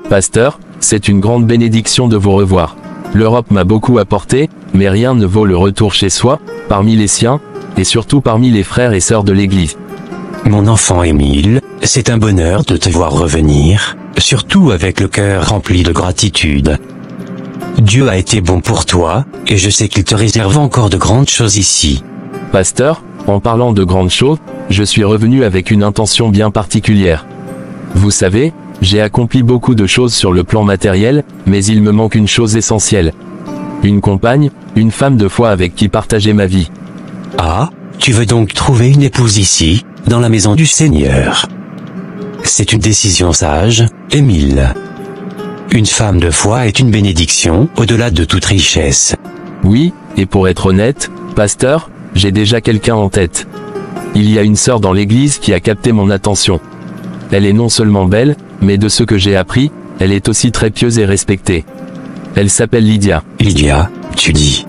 Pasteur, c'est une grande bénédiction de vous revoir. L'Europe m'a beaucoup apporté, mais rien ne vaut le retour chez soi, parmi les siens, et surtout parmi les frères et sœurs de l'Église. Mon enfant Émile, c'est un bonheur de te voir revenir, surtout avec le cœur rempli de gratitude. Dieu a été bon pour toi, et je sais qu'il te réserve encore de grandes choses ici. Pasteur, en parlant de grandes choses, je suis revenu avec une intention bien particulière. Vous savez, j'ai accompli beaucoup de choses sur le plan matériel, mais il me manque une chose essentielle. Une compagne, une femme de foi avec qui partager ma vie. Ah, tu veux donc trouver une épouse ici, dans la maison du Seigneur. C'est une décision sage, Émile. Une femme de foi est une bénédiction, au-delà de toute richesse. Oui, et pour être honnête, pasteur, j'ai déjà quelqu'un en tête. Il y a une sœur dans l'église qui a capté mon attention. Elle est non seulement belle, mais de ce que j'ai appris, elle est aussi très pieuse et respectée. Elle s'appelle Lydia. Lydia, tu dis?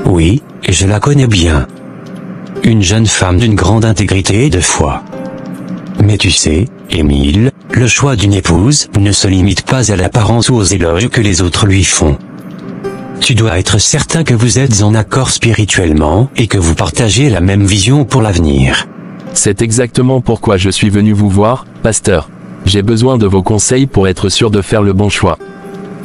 Oui, je la connais bien. Une jeune femme d'une grande intégrité et de foi. Mais tu sais, Émile, le choix d'une épouse ne se limite pas à l'apparence ou aux éloges que les autres lui font. Tu dois être certain que vous êtes en accord spirituellement et que vous partagez la même vision pour l'avenir. C'est exactement pourquoi je suis venu vous voir, pasteur. J'ai besoin de vos conseils pour être sûr de faire le bon choix.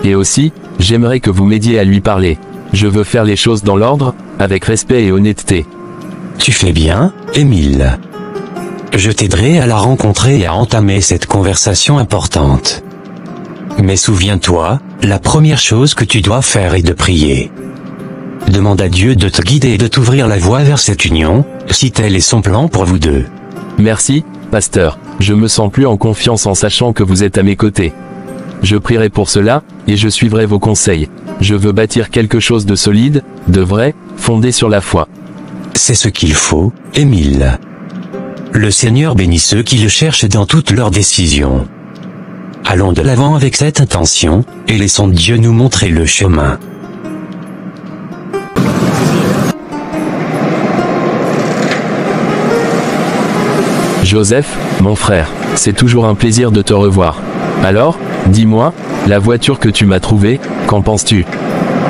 Et aussi, j'aimerais que vous m'aidiez à lui parler. Je veux faire les choses dans l'ordre, avec respect et honnêteté. Tu fais bien, Émile. Je t'aiderai à la rencontrer et à entamer cette conversation importante. Mais souviens-toi, la première chose que tu dois faire est de prier. Demande à Dieu de te guider et de t'ouvrir la voie vers cette union, si tel est son plan pour vous deux. Merci, pasteur. Je me sens plus en confiance en sachant que vous êtes à mes côtés. Je prierai pour cela, et je suivrai vos conseils. Je veux bâtir quelque chose de solide, de vrai, fondé sur la foi. C'est ce qu'il faut, Émile. Le Seigneur bénit ceux qui le cherchent dans toutes leurs décisions. Allons de l'avant avec cette intention, et laissons Dieu nous montrer le chemin. Joseph, mon frère, c'est toujours un plaisir de te revoir. Alors, dis-moi, la voiture que tu m'as trouvée, qu'en penses-tu?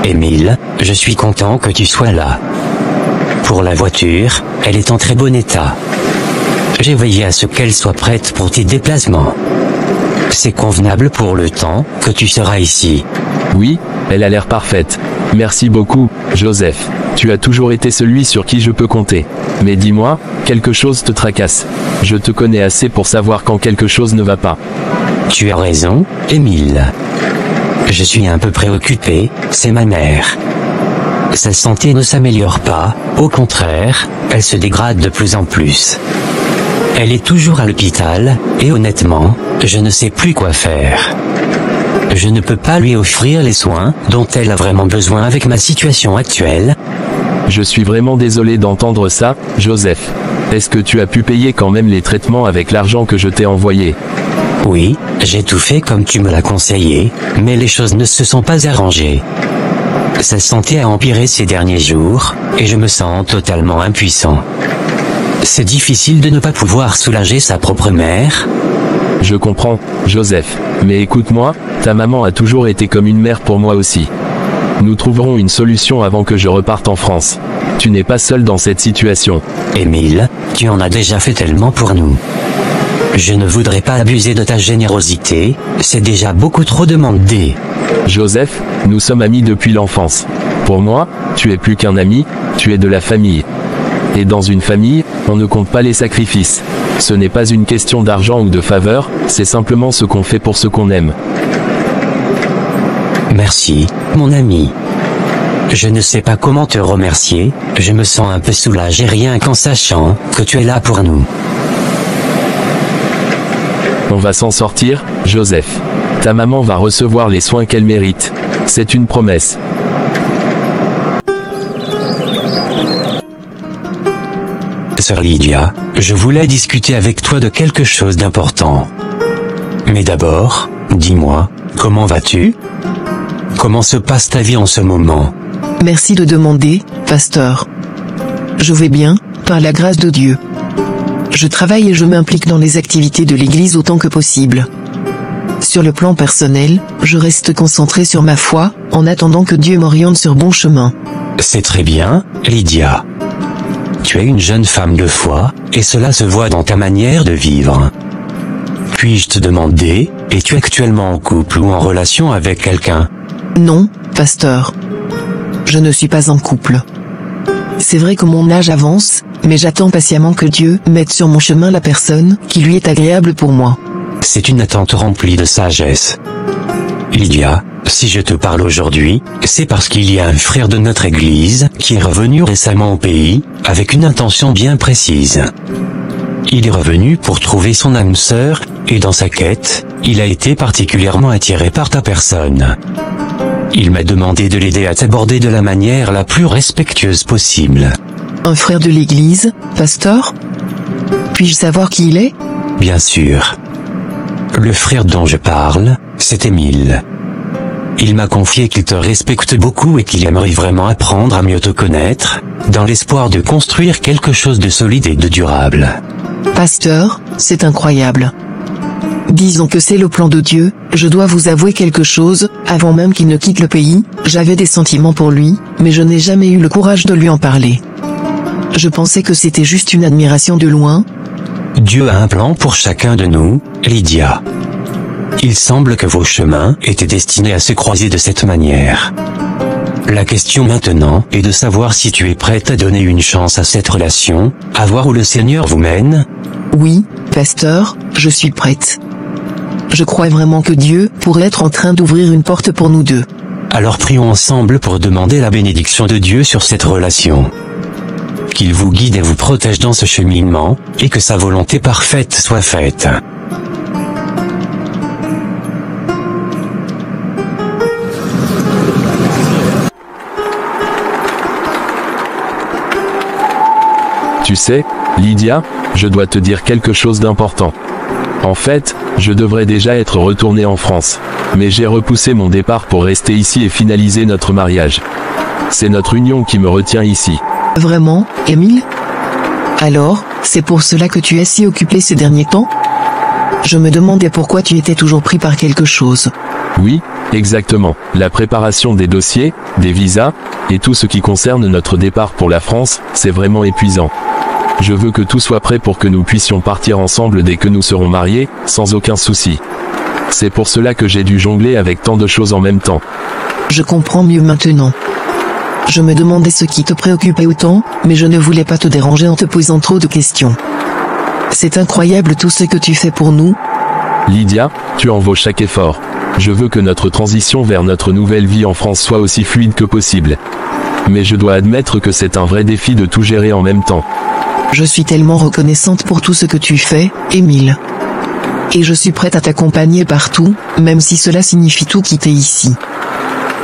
Émile, je suis content que tu sois là. Pour la voiture, elle est en très bon état. J'ai veillé à ce qu'elle soit prête pour tes déplacements. C'est convenable pour le temps que tu seras ici. Oui, elle a l'air parfaite. Merci beaucoup, Joseph. Tu as toujours été celui sur qui je peux compter. Mais dis-moi, quelque chose te tracasse. Je te connais assez pour savoir quand quelque chose ne va pas. Tu as raison, Émile. Je suis un peu préoccupé, c'est ma mère. Sa santé ne s'améliore pas, au contraire, elle se dégrade de plus en plus. Elle est toujours à l'hôpital, et honnêtement, je ne sais plus quoi faire. Je ne peux pas lui offrir les soins dont elle a vraiment besoin avec ma situation actuelle. Je suis vraiment désolé d'entendre ça, Joseph. Est-ce que tu as pu payer quand même les traitements avec l'argent que je t'ai envoyé? Oui, j'ai tout fait comme tu me l'as conseillé, mais les choses ne se sont pas arrangées. Sa santé a empiré ces derniers jours, et je me sens totalement impuissant. C'est difficile de ne pas pouvoir soulager sa propre mère. Je comprends, Joseph. Mais écoute-moi, ta maman a toujours été comme une mère pour moi aussi. Nous trouverons une solution avant que je reparte en France. Tu n'es pas seul dans cette situation. Émile, tu en as déjà fait tellement pour nous. Je ne voudrais pas abuser de ta générosité, c'est déjà beaucoup trop demandé. Joseph, nous sommes amis depuis l'enfance. Pour moi, tu es plus qu'un ami, tu es de la famille. Et dans une famille, on ne compte pas les sacrifices. Ce n'est pas une question d'argent ou de faveur, c'est simplement ce qu'on fait pour ce qu'on aime. Merci, mon ami. Je ne sais pas comment te remercier, je me sens un peu soulagé rien qu'en sachant que tu es là pour nous. On va s'en sortir, Joseph. Ta maman va recevoir les soins qu'elle mérite. C'est une promesse. Sœur Lydia, je voulais discuter avec toi de quelque chose d'important. Mais d'abord, dis-moi, comment vas-tu? Comment se passe ta vie en ce moment? Merci de demander, pasteur. Je vais bien, par la grâce de Dieu. Je travaille et je m'implique dans les activités de l'Église autant que possible. Sur le plan personnel, je reste concentré sur ma foi, en attendant que Dieu m'oriente sur bon chemin. C'est très bien, Lydia. Tu es une jeune femme de foi, et cela se voit dans ta manière de vivre. Puis-je te demander, es-tu actuellement en couple ou en relation avec quelqu'un? Non, pasteur. Je ne suis pas en couple. C'est vrai que mon âge avance, mais j'attends patiemment que Dieu mette sur mon chemin la personne qui lui est agréable pour moi. C'est une attente remplie de sagesse. Lydia, si je te parle aujourd'hui, c'est parce qu'il y a un frère de notre église qui est revenu récemment au pays, avec une intention bien précise. Il est revenu pour trouver son âme sœur, et dans sa quête, il a été particulièrement attiré par ta personne. Il m'a demandé de l'aider à t'aborder de la manière la plus respectueuse possible. Un frère de l'église, pasteur? Puis-je savoir qui il est? Bien sûr. Le frère dont je parle, c'est Émile. Il m'a confié qu'il te respecte beaucoup et qu'il aimerait vraiment apprendre à mieux te connaître, dans l'espoir de construire quelque chose de solide et de durable. Pasteur, c'est incroyable. Disons que c'est le plan de Dieu. Je dois vous avouer quelque chose, avant même qu'il ne quitte le pays, j'avais des sentiments pour lui, mais je n'ai jamais eu le courage de lui en parler. Je pensais que c'était juste une admiration de loin. Dieu a un plan pour chacun de nous, Lydia. Il semble que vos chemins étaient destinés à se croiser de cette manière. La question maintenant est de savoir si tu es prête à donner une chance à cette relation, à voir où le Seigneur vous mène. Oui, pasteur, je suis prête. Je crois vraiment que Dieu pourrait être en train d'ouvrir une porte pour nous deux. Alors prions ensemble pour demander la bénédiction de Dieu sur cette relation. Qu'il vous guide et vous protège dans ce cheminement, et que sa volonté parfaite soit faite. Tu sais, Lydia, je dois te dire quelque chose d'important. En fait, je devrais déjà être retourné en France. Mais j'ai repoussé mon départ pour rester ici et finaliser notre mariage. C'est notre union qui me retient ici. Vraiment, Émile? Alors, c'est pour cela que tu es si occupé ces derniers temps? Je me demandais pourquoi tu étais toujours pris par quelque chose. Oui, exactement. La préparation des dossiers, des visas, et tout ce qui concerne notre départ pour la France, c'est vraiment épuisant. Je veux que tout soit prêt pour que nous puissions partir ensemble dès que nous serons mariés, sans aucun souci. C'est pour cela que j'ai dû jongler avec tant de choses en même temps. Je comprends mieux maintenant. Je me demandais ce qui te préoccupait autant, mais je ne voulais pas te déranger en te posant trop de questions. C'est incroyable tout ce que tu fais pour nous. Lydia, tu en vaux chaque effort. Je veux que notre transition vers notre nouvelle vie en France soit aussi fluide que possible. Mais je dois admettre que c'est un vrai défi de tout gérer en même temps. Je suis tellement reconnaissante pour tout ce que tu fais, Émile. Et je suis prête à t'accompagner partout, même si cela signifie tout quitter ici.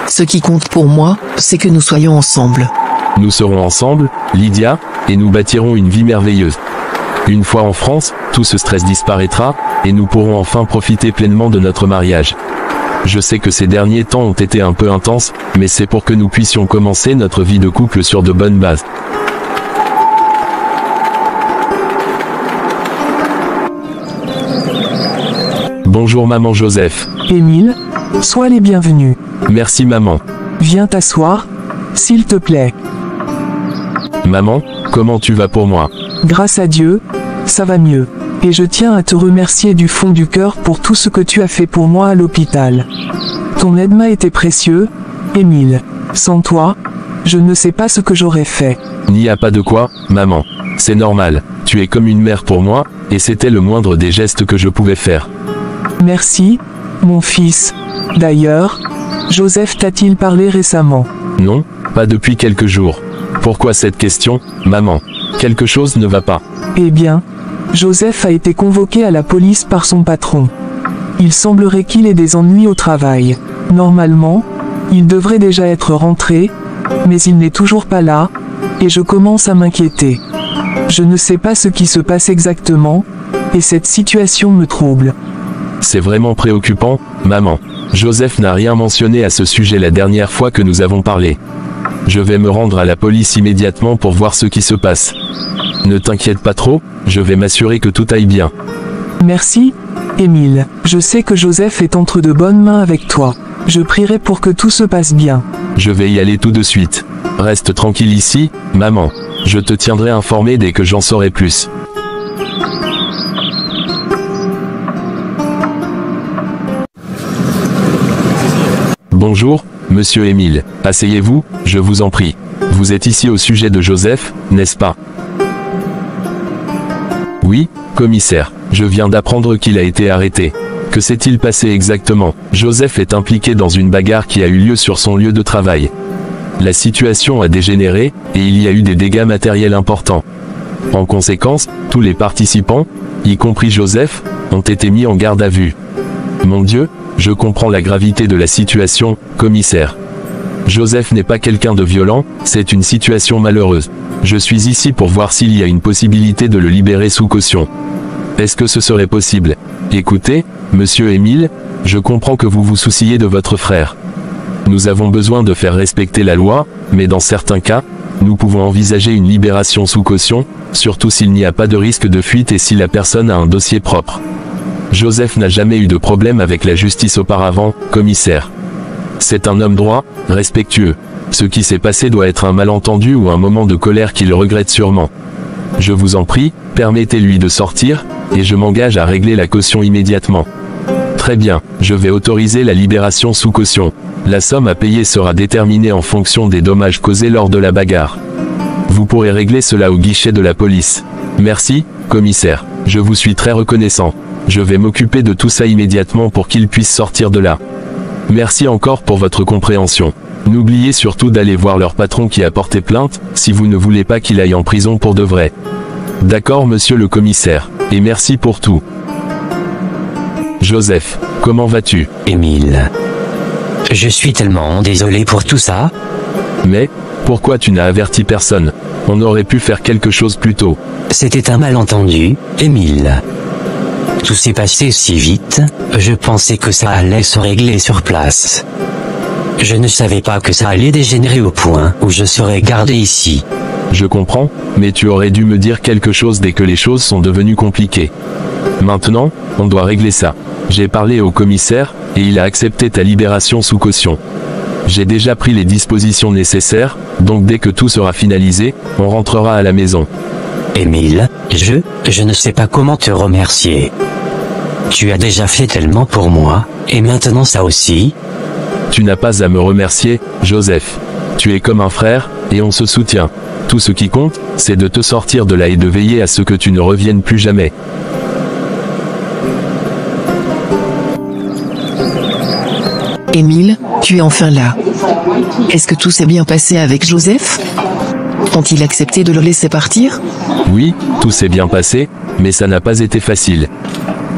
Ce qui compte pour moi, c'est que nous soyons ensemble. Nous serons ensemble, Lydia, et nous bâtirons une vie merveilleuse. Une fois en France, tout ce stress disparaîtra, et nous pourrons enfin profiter pleinement de notre mariage. Je sais que ces derniers temps ont été un peu intenses, mais c'est pour que nous puissions commencer notre vie de couple sur de bonnes bases. Bonjour maman Joseph. Émile, sois les bienvenus. Merci maman. Viens t'asseoir, s'il te plaît. Maman, comment tu vas pour moi? Grâce à Dieu, ça va mieux. Et je tiens à te remercier du fond du cœur pour tout ce que tu as fait pour moi à l'hôpital. Ton aide m'a été précieux, Émile. Sans toi, je ne sais pas ce que j'aurais fait. N'y a pas de quoi, maman. C'est normal, tu es comme une mère pour moi, et c'était le moindre des gestes que je pouvais faire. Merci, mon fils. D'ailleurs, Joseph t'a-t-il parlé récemment? Non, pas depuis quelques jours. Pourquoi cette question, maman? Quelque chose ne va pas. Eh bien, Joseph a été convoqué à la police par son patron. Il semblerait qu'il ait des ennuis au travail. Normalement, il devrait déjà être rentré, mais il n'est toujours pas là, et je commence à m'inquiéter. Je ne sais pas ce qui se passe exactement, et cette situation me trouble. C'est vraiment préoccupant, maman. Joseph n'a rien mentionné à ce sujet la dernière fois que nous avons parlé. Je vais me rendre à la police immédiatement pour voir ce qui se passe. Ne t'inquiète pas trop, je vais m'assurer que tout aille bien. Merci, Émile, je sais que Joseph est entre de bonnes mains avec toi. Je prierai pour que tout se passe bien. Je vais y aller tout de suite. Reste tranquille ici, maman. Je te tiendrai informé dès que j'en saurai plus. Bonjour, monsieur Émile. Asseyez-vous, je vous en prie. Vous êtes ici au sujet de Joseph, n'est-ce pas? Oui, commissaire. Je viens d'apprendre qu'il a été arrêté. Que s'est-il passé exactement? Joseph est impliqué dans une bagarre qui a eu lieu sur son lieu de travail. La situation a dégénéré, et il y a eu des dégâts matériels importants. En conséquence, tous les participants, y compris Joseph, ont été mis en garde à vue. Mon Dieu, je comprends la gravité de la situation, commissaire. Joseph n'est pas quelqu'un de violent, c'est une situation malheureuse. Je suis ici pour voir s'il y a une possibilité de le libérer sous caution. Est-ce que ce serait possible? Écoutez, monsieur Émile, je comprends que vous vous souciez de votre frère. Nous avons besoin de faire respecter la loi, mais dans certains cas, nous pouvons envisager une libération sous caution, surtout s'il n'y a pas de risque de fuite et si la personne a un dossier propre. Joseph n'a jamais eu de problème avec la justice auparavant, commissaire. C'est un homme droit, respectueux. Ce qui s'est passé doit être un malentendu ou un moment de colère qu'il regrette sûrement. Je vous en prie, permettez-lui de sortir, et je m'engage à régler la caution immédiatement. Très bien, je vais autoriser la libération sous caution. La somme à payer sera déterminée en fonction des dommages causés lors de la bagarre. Vous pourrez régler cela au guichet de la police. Merci, commissaire. Je vous suis très reconnaissant. Je vais m'occuper de tout ça immédiatement pour qu'il puisse sortir de là. Merci encore pour votre compréhension. N'oubliez surtout d'aller voir leur patron qui a porté plainte, si vous ne voulez pas qu'il aille en prison pour de vrai. D'accord, monsieur le commissaire, et merci pour tout. Joseph, comment vas-tu? Émile. Je suis tellement désolé pour tout ça. Mais, pourquoi tu n'as averti personne? On aurait pu faire quelque chose plus tôt. C'était un malentendu, Émile. Tout s'est passé si vite, je pensais que ça allait se régler sur place. Je ne savais pas que ça allait dégénérer au point où je serais gardé ici. Je comprends, mais tu aurais dû me dire quelque chose dès que les choses sont devenues compliquées. Maintenant, on doit régler ça. J'ai parlé au commissaire, et il a accepté ta libération sous caution. J'ai déjà pris les dispositions nécessaires, donc dès que tout sera finalisé, on rentrera à la maison. Émile, je ne sais pas comment te remercier. Tu as déjà fait tellement pour moi, et maintenant ça aussi. Tu n'as pas à me remercier, Joseph. Tu es comme un frère, et on se soutient. Tout ce qui compte, c'est de te sortir de là et de veiller à ce que tu ne reviennes plus jamais. Émile, tu es enfin là. Est-ce que tout s'est bien passé avec Joseph? Ont-ils accepté de le laisser partir? Oui, tout s'est bien passé, mais ça n'a pas été facile.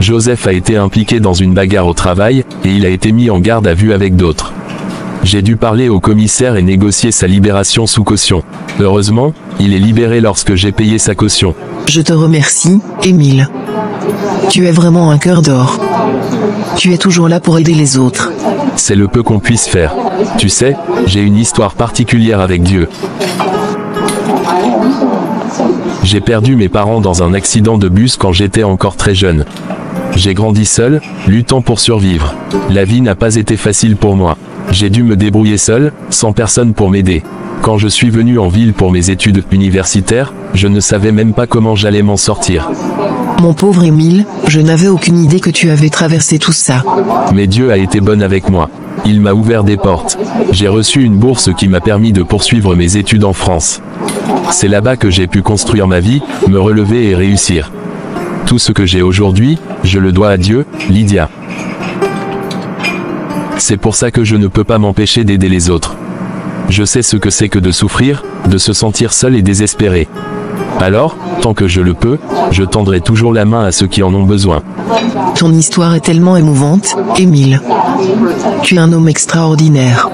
Joseph a été impliqué dans une bagarre au travail, et il a été mis en garde à vue avec d'autres. J'ai dû parler au commissaire et négocier sa libération sous caution. Heureusement, il est libéré lorsque j'ai payé sa caution. Je te remercie, Émile. Tu es vraiment un cœur d'or. Tu es toujours là pour aider les autres. C'est le peu qu'on puisse faire. Tu sais, j'ai une histoire particulière avec Dieu. J'ai perdu mes parents dans un accident de bus quand j'étais encore très jeune. J'ai grandi seul, luttant pour survivre. La vie n'a pas été facile pour moi. J'ai dû me débrouiller seul, sans personne pour m'aider. Quand je suis venu en ville pour mes études universitaires, je ne savais même pas comment j'allais m'en sortir. Mon pauvre Émile, je n'avais aucune idée que tu avais traversé tout ça. Mais Dieu a été bon avec moi. Il m'a ouvert des portes. J'ai reçu une bourse qui m'a permis de poursuivre mes études en France. C'est là-bas que j'ai pu construire ma vie, me relever et réussir. Tout ce que j'ai aujourd'hui, je le dois à Dieu, Lydia. C'est pour ça que je ne peux pas m'empêcher d'aider les autres. Je sais ce que c'est que de souffrir, de se sentir seul et désespéré. Alors, tant que je le peux, je tendrai toujours la main à ceux qui en ont besoin. Ton histoire est tellement émouvante, Émile. Tu es un homme extraordinaire.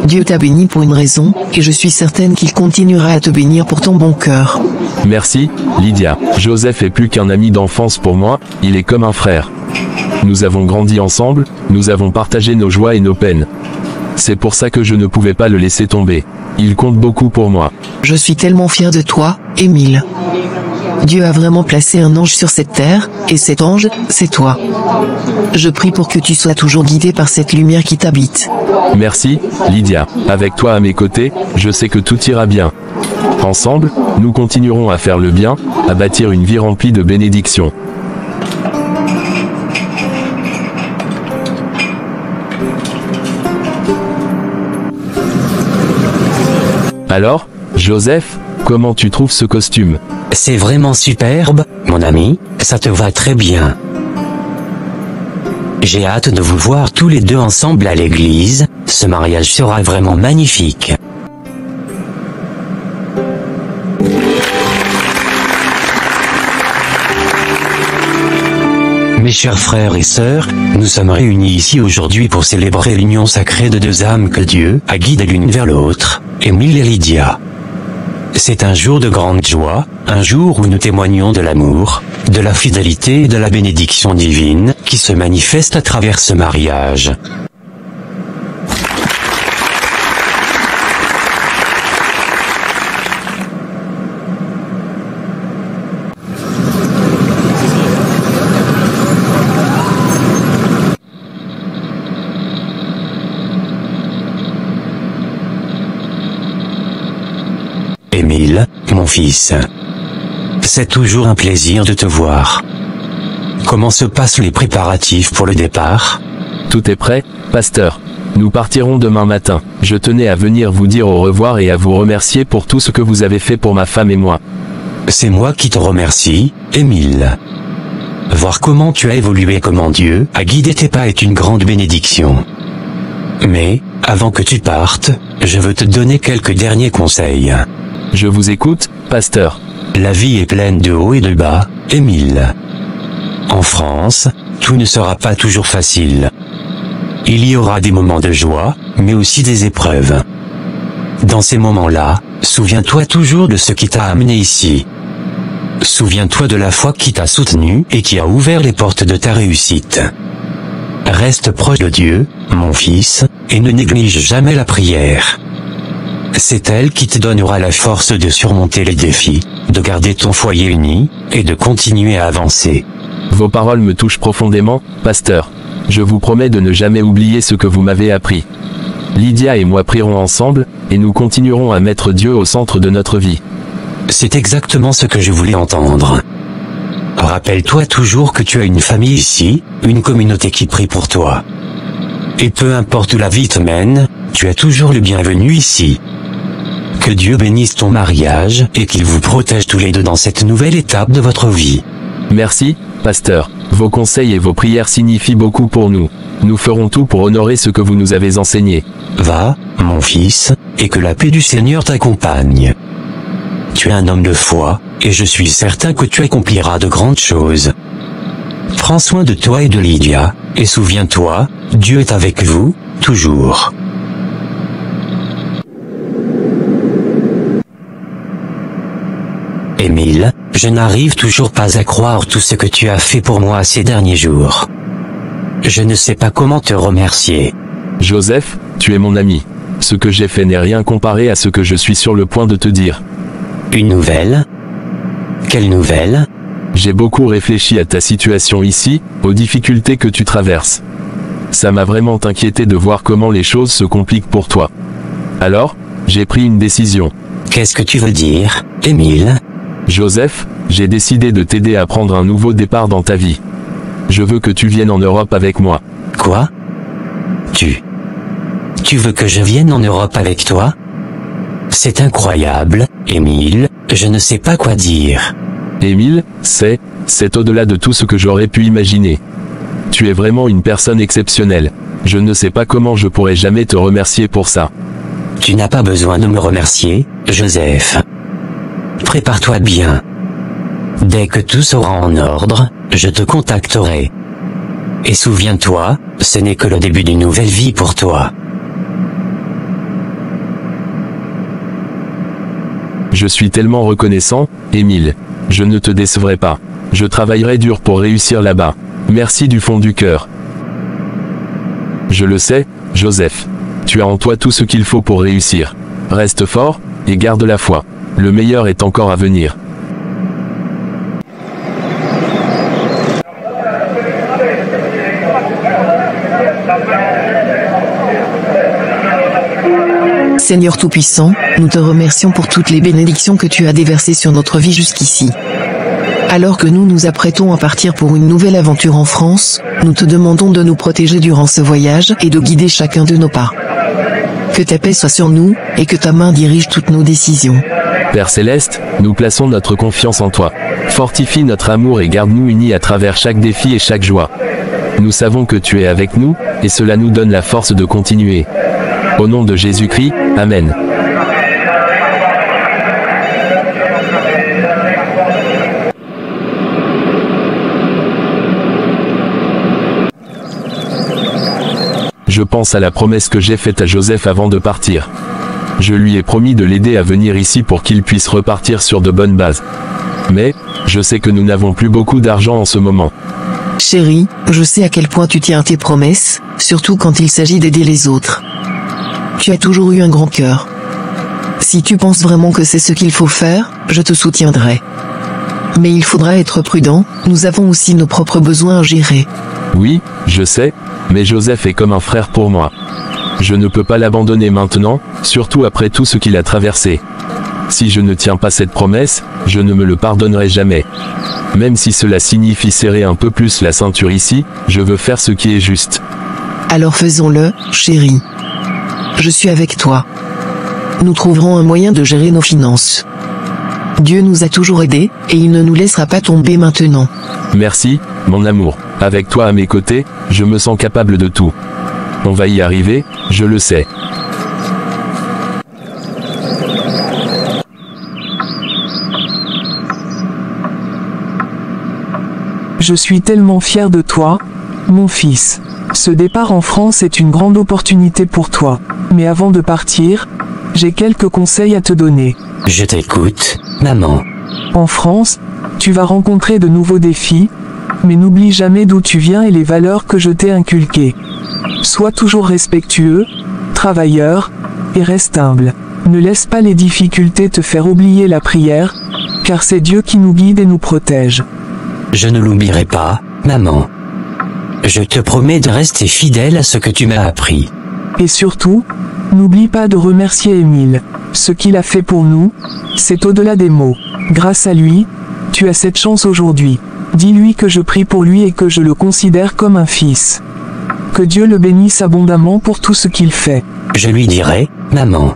Dieu t'a béni pour une raison, et je suis certaine qu'il continuera à te bénir pour ton bon cœur. Merci, Lydia. Joseph est plus qu'un ami d'enfance pour moi, il est comme un frère. Nous avons grandi ensemble, nous avons partagé nos joies et nos peines. C'est pour ça que je ne pouvais pas le laisser tomber. Il compte beaucoup pour moi. Je suis tellement fier de toi, Émile. Dieu a vraiment placé un ange sur cette terre, et cet ange, c'est toi. Je prie pour que tu sois toujours guidé par cette lumière qui t'habite. Merci, Lydia. Avec toi à mes côtés, je sais que tout ira bien. Ensemble, nous continuerons à faire le bien, à bâtir une vie remplie de bénédictions. Alors, Joseph, comment tu trouves ce costume? C'est vraiment superbe, mon ami, ça te va très bien. J'ai hâte de vous voir tous les deux ensemble à l'église, ce mariage sera vraiment magnifique. Mes chers frères et sœurs, nous sommes réunis ici aujourd'hui pour célébrer l'union sacrée de deux âmes que Dieu a guidées l'une vers l'autre, Émile et Lydia. C'est un jour de grande joie, un jour où nous témoignons de l'amour, de la fidélité et de la bénédiction divine qui se manifeste à travers ce mariage. Émile, mon fils. C'est toujours un plaisir de te voir. Comment se passent les préparatifs pour le départ? Tout est prêt, pasteur. Nous partirons demain matin. Je tenais à venir vous dire au revoir et à vous remercier pour tout ce que vous avez fait pour ma femme et moi. C'est moi qui te remercie, Émile. Voir comment tu as évolué, comment Dieu a guidé tes pas est une grande bénédiction. Mais, avant que tu partes, je veux te donner quelques derniers conseils. Je vous écoute, pasteur. La vie est pleine de hauts et de bas, Émile. En France, tout ne sera pas toujours facile. Il y aura des moments de joie, mais aussi des épreuves. Dans ces moments-là, souviens-toi toujours de ce qui t'a amené ici. Souviens-toi de la foi qui t'a soutenu et qui a ouvert les portes de ta réussite. Reste proche de Dieu, mon fils, et ne néglige jamais la prière. C'est elle qui te donnera la force de surmonter les défis, de garder ton foyer uni, et de continuer à avancer. Vos paroles me touchent profondément, pasteur. Je vous promets de ne jamais oublier ce que vous m'avez appris. Lydia et moi prierons ensemble, et nous continuerons à mettre Dieu au centre de notre vie. C'est exactement ce que je voulais entendre. Rappelle-toi toujours que tu as une famille ici, une communauté qui prie pour toi. Et peu importe où la vie te mène, tu es toujours le bienvenu ici. Que Dieu bénisse ton mariage et qu'il vous protège tous les deux dans cette nouvelle étape de votre vie. Merci, pasteur. Vos conseils et vos prières signifient beaucoup pour nous. Nous ferons tout pour honorer ce que vous nous avez enseigné. Va, mon fils, et que la paix du Seigneur t'accompagne. Tu es un homme de foi, et je suis certain que tu accompliras de grandes choses. Prends soin de toi et de Lydia, et souviens-toi, Dieu est avec vous, toujours. Émile, je n'arrive toujours pas à croire tout ce que tu as fait pour moi ces derniers jours. Je ne sais pas comment te remercier. Joseph, tu es mon ami. Ce que j'ai fait n'est rien comparé à ce que je suis sur le point de te dire. Une nouvelle? Quelle nouvelle? J'ai beaucoup réfléchi à ta situation ici, aux difficultés que tu traverses. Ça m'a vraiment inquiété de voir comment les choses se compliquent pour toi. Alors, j'ai pris une décision. Qu'est-ce que tu veux dire, Émile? Joseph, j'ai décidé de t'aider à prendre un nouveau départ dans ta vie. Je veux que tu viennes en Europe avec moi. Quoi? Tu veux que je vienne en Europe avec toi? C'est incroyable, Émile, je ne sais pas quoi dire. Émile, c'est au-delà de tout ce que j'aurais pu imaginer. Tu es vraiment une personne exceptionnelle. Je ne sais pas comment je pourrais jamais te remercier pour ça. Tu n'as pas besoin de me remercier, Joseph. Prépare-toi bien. Dès que tout sera en ordre, je te contacterai. Et souviens-toi, ce n'est que le début d'une nouvelle vie pour toi. Je suis tellement reconnaissant, Émile. Je ne te décevrai pas. Je travaillerai dur pour réussir là-bas. Merci du fond du cœur. Je le sais, Joseph. Tu as en toi tout ce qu'il faut pour réussir. Reste fort, et garde la foi. Le meilleur est encore à venir. Seigneur Tout-Puissant, nous te remercions pour toutes les bénédictions que tu as déversées sur notre vie jusqu'ici. Alors que nous nous apprêtons à partir pour une nouvelle aventure en France, nous te demandons de nous protéger durant ce voyage et de guider chacun de nos pas. Que ta paix soit sur nous, et que ta main dirige toutes nos décisions. Père Céleste, nous plaçons notre confiance en toi. Fortifie notre amour et garde-nous unis à travers chaque défi et chaque joie. Nous savons que tu es avec nous, et cela nous donne la force de continuer. Au nom de Jésus-Christ, Amen. Je pense à la promesse que j'ai faite à Joseph avant de partir. Je lui ai promis de l'aider à venir ici pour qu'il puisse repartir sur de bonnes bases. Mais, je sais que nous n'avons plus beaucoup d'argent en ce moment. Chérie, je sais à quel point tu tiens à tes promesses, surtout quand il s'agit d'aider les autres. Tu as toujours eu un grand cœur. Si tu penses vraiment que c'est ce qu'il faut faire, je te soutiendrai. Mais il faudra être prudent, nous avons aussi nos propres besoins à gérer. Oui, je sais, mais Joseph est comme un frère pour moi. Je ne peux pas l'abandonner maintenant, surtout après tout ce qu'il a traversé. Si je ne tiens pas cette promesse, je ne me le pardonnerai jamais. Même si cela signifie serrer un peu plus la ceinture ici, je veux faire ce qui est juste. Alors faisons-le, chérie. Je suis avec toi. Nous trouverons un moyen de gérer nos finances. Dieu nous a toujours aidés, et il ne nous laissera pas tomber maintenant. Merci, mon amour. Avec toi à mes côtés, je me sens capable de tout. On va y arriver, je le sais. Je suis tellement fier de toi, mon fils. Ce départ en France est une grande opportunité pour toi. Mais avant de partir, j'ai quelques conseils à te donner. Je t'écoute, maman. En France, tu vas rencontrer de nouveaux défis, mais n'oublie jamais d'où tu viens et les valeurs que je t'ai inculquées. Sois toujours respectueux, travailleur, et reste humble. Ne laisse pas les difficultés te faire oublier la prière, car c'est Dieu qui nous guide et nous protège. Je ne l'oublierai pas, maman. Je te promets de rester fidèle à ce que tu m'as appris. Et surtout, n'oublie pas de remercier Émile. Ce qu'il a fait pour nous, c'est au-delà des mots. Grâce à lui, tu as cette chance aujourd'hui. Dis-lui que je prie pour lui et que je le considère comme un fils. Que Dieu le bénisse abondamment pour tout ce qu'il fait. Je lui dirai, maman.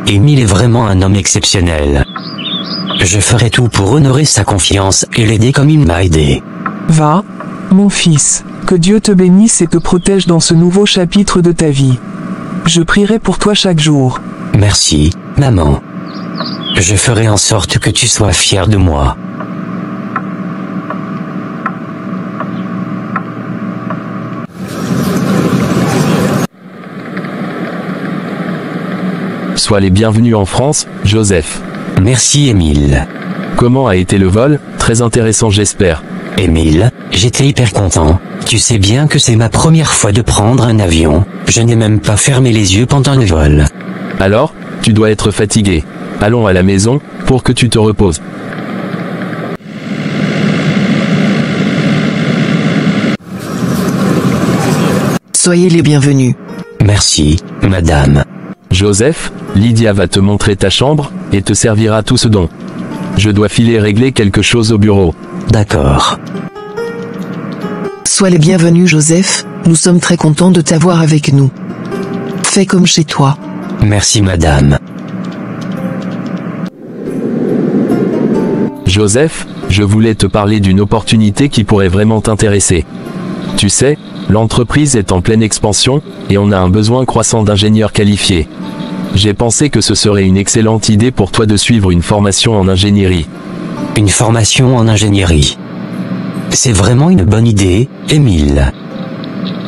Émile est vraiment un homme exceptionnel. Je ferai tout pour honorer sa confiance et l'aider comme il m'a aidé. Va, mon fils, que Dieu te bénisse et te protège dans ce nouveau chapitre de ta vie. Je prierai pour toi chaque jour. Merci, maman. Je ferai en sorte que tu sois fière de moi. Sois les bienvenus en France, Joseph. Merci Émile. Comment a été le vol? Très intéressant j'espère. Émile, j'étais hyper content. Tu sais bien que c'est ma première fois de prendre un avion. Je n'ai même pas fermé les yeux pendant le vol. Alors, tu dois être fatigué. Allons à la maison, pour que tu te reposes. Soyez les bienvenus. Merci, madame. Joseph, Lydia va te montrer ta chambre, et te servira tout ce dont. Je dois filer régler quelque chose au bureau. D'accord. Sois les bienvenus Joseph, nous sommes très contents de t'avoir avec nous. Fais comme chez toi. Merci madame. Joseph, je voulais te parler d'une opportunité qui pourrait vraiment t'intéresser. Tu sais, l'entreprise est en pleine expansion, et on a un besoin croissant d'ingénieurs qualifiés. J'ai pensé que ce serait une excellente idée pour toi de suivre une formation en ingénierie. Une formation en ingénierie. C'est vraiment une bonne idée, Émile.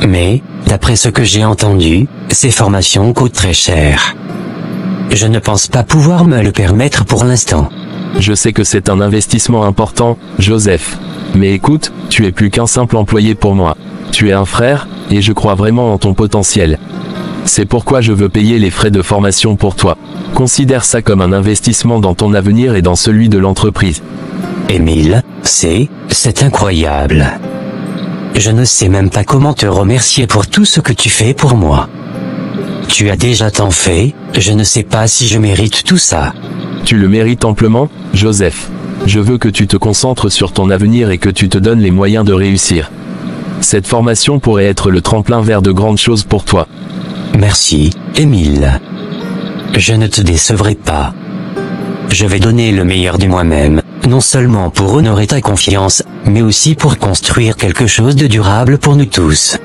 Mais, d'après ce que j'ai entendu, ces formations coûtent très cher. Je ne pense pas pouvoir me le permettre pour l'instant. Je sais que c'est un investissement important, Joseph. Mais écoute, tu es plus qu'un simple employé pour moi. Tu es un frère, et je crois vraiment en ton potentiel. C'est pourquoi je veux payer les frais de formation pour toi. Considère ça comme un investissement dans ton avenir et dans celui de l'entreprise. Émile, c'est incroyable. Je ne sais même pas comment te remercier pour tout ce que tu fais pour moi. Tu as déjà tant fait, je ne sais pas si je mérite tout ça. Tu le mérites amplement, Joseph. Je veux que tu te concentres sur ton avenir et que tu te donnes les moyens de réussir. Cette formation pourrait être le tremplin vers de grandes choses pour toi. Merci, Émile. Je ne te décevrai pas. Je vais donner le meilleur de moi-même, non seulement pour honorer ta confiance, mais aussi pour construire quelque chose de durable pour nous tous.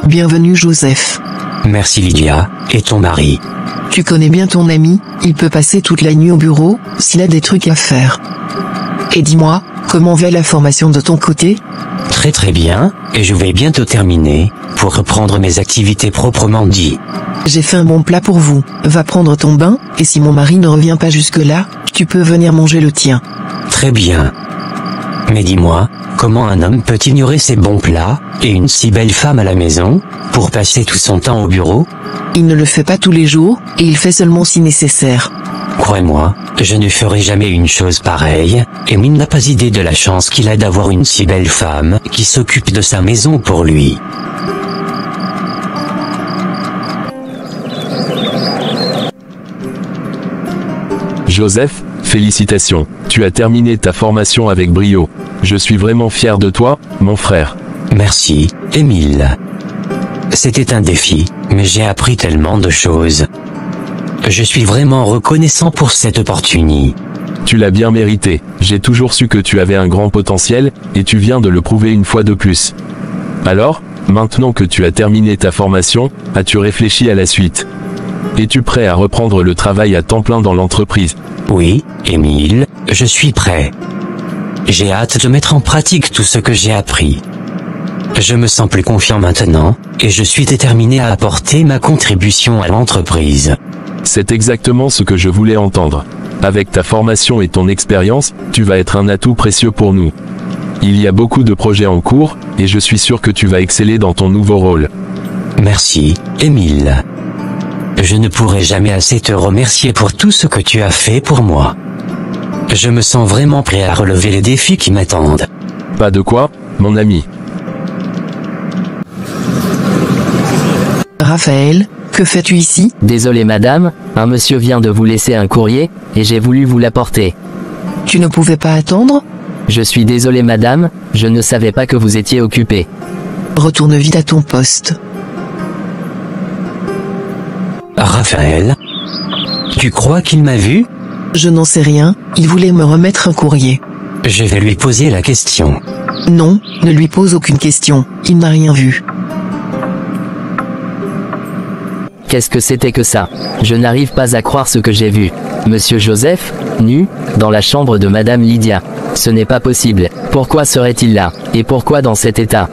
Bienvenue Joseph. Merci Lydia, et ton mari. Tu connais bien ton ami, il peut passer toute la nuit au bureau, s'il a des trucs à faire. Et dis-moi, comment va la formation de ton côté? Très bien, et je vais bientôt terminer, pour reprendre mes activités proprement dit. J'ai fait un bon plat pour vous, va prendre ton bain, et si mon mari ne revient pas jusque-là, tu peux venir manger le tien. Très bien. Mais dis-moi, comment un homme peut ignorer ses bons plats, et une si belle femme à la maison, pour passer tout son temps au bureau? Il ne le fait pas tous les jours, et il fait seulement si nécessaire. Crois-moi, je ne ferai jamais une chose pareille, Émile n'a pas idée de la chance qu'il a d'avoir une si belle femme, qui s'occupe de sa maison pour lui. Joseph, félicitations, tu as terminé ta formation avec brio. Je suis vraiment fier de toi, mon frère. Merci, Émile. C'était un défi, mais j'ai appris tellement de choses. Je suis vraiment reconnaissant pour cette opportunité. Tu l'as bien mérité, j'ai toujours su que tu avais un grand potentiel, et tu viens de le prouver une fois de plus. Alors, maintenant que tu as terminé ta formation, as-tu réfléchi à la suite? Es-tu prêt à reprendre le travail à temps plein dans l'entreprise? Oui, Émile, je suis prêt. J'ai hâte de mettre en pratique tout ce que j'ai appris. Je me sens plus confiant maintenant, et je suis déterminé à apporter ma contribution à l'entreprise. C'est exactement ce que je voulais entendre. Avec ta formation et ton expérience, tu vas être un atout précieux pour nous. Il y a beaucoup de projets en cours, et je suis sûr que tu vas exceller dans ton nouveau rôle. Merci, Émile. Je ne pourrai jamais assez te remercier pour tout ce que tu as fait pour moi. Je me sens vraiment prêt à relever les défis qui m'attendent. Pas de quoi, mon ami. Raphaël, que fais-tu ici? Désolé madame, un monsieur vient de vous laisser un courrier, et j'ai voulu vous l'apporter. Tu ne pouvais pas attendre? Je suis désolé madame, je ne savais pas que vous étiez occupée. Retourne vite à ton poste. Raphaël? Tu crois qu'il m'a vu? Je n'en sais rien, il voulait me remettre un courrier. Je vais lui poser la question. Non, ne lui pose aucune question, il n'a rien vu. Qu'est-ce que c'était que ça? Je n'arrive pas à croire ce que j'ai vu. Monsieur Joseph, nu, dans la chambre de Madame Lydia. Ce n'est pas possible. Pourquoi serait-il là? Et pourquoi dans cet état?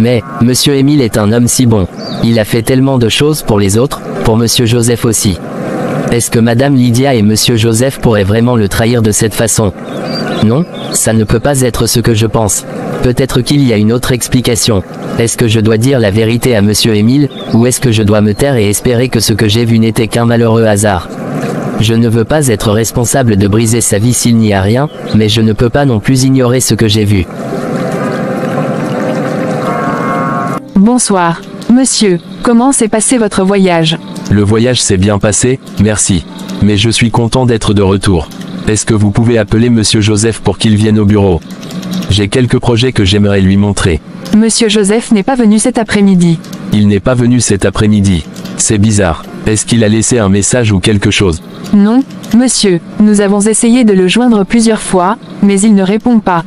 Mais, Monsieur Émile est un homme si bon. Il a fait tellement de choses pour les autres, pour Monsieur Joseph aussi. Est-ce que Madame Lydia et Monsieur Joseph pourraient vraiment le trahir de cette façon? Non, ça ne peut pas être ce que je pense. Peut-être qu'il y a une autre explication. Est-ce que je dois dire la vérité à Monsieur Émile, ou est-ce que je dois me taire et espérer que ce que j'ai vu n'était qu'un malheureux hasard? Je ne veux pas être responsable de briser sa vie s'il n'y a rien, mais je ne peux pas non plus ignorer ce que j'ai vu. Bonsoir, monsieur, comment s'est passé votre voyage? Le voyage s'est bien passé, merci. Mais je suis content d'être de retour. Est-ce que vous pouvez appeler Monsieur Joseph pour qu'il vienne au bureau? J'ai quelques projets que j'aimerais lui montrer. Monsieur Joseph n'est pas venu cet après-midi. Il n'est pas venu cet après-midi. C'est bizarre. Est-ce qu'il a laissé un message ou quelque chose? Non, monsieur, nous avons essayé de le joindre plusieurs fois, mais il ne répond pas.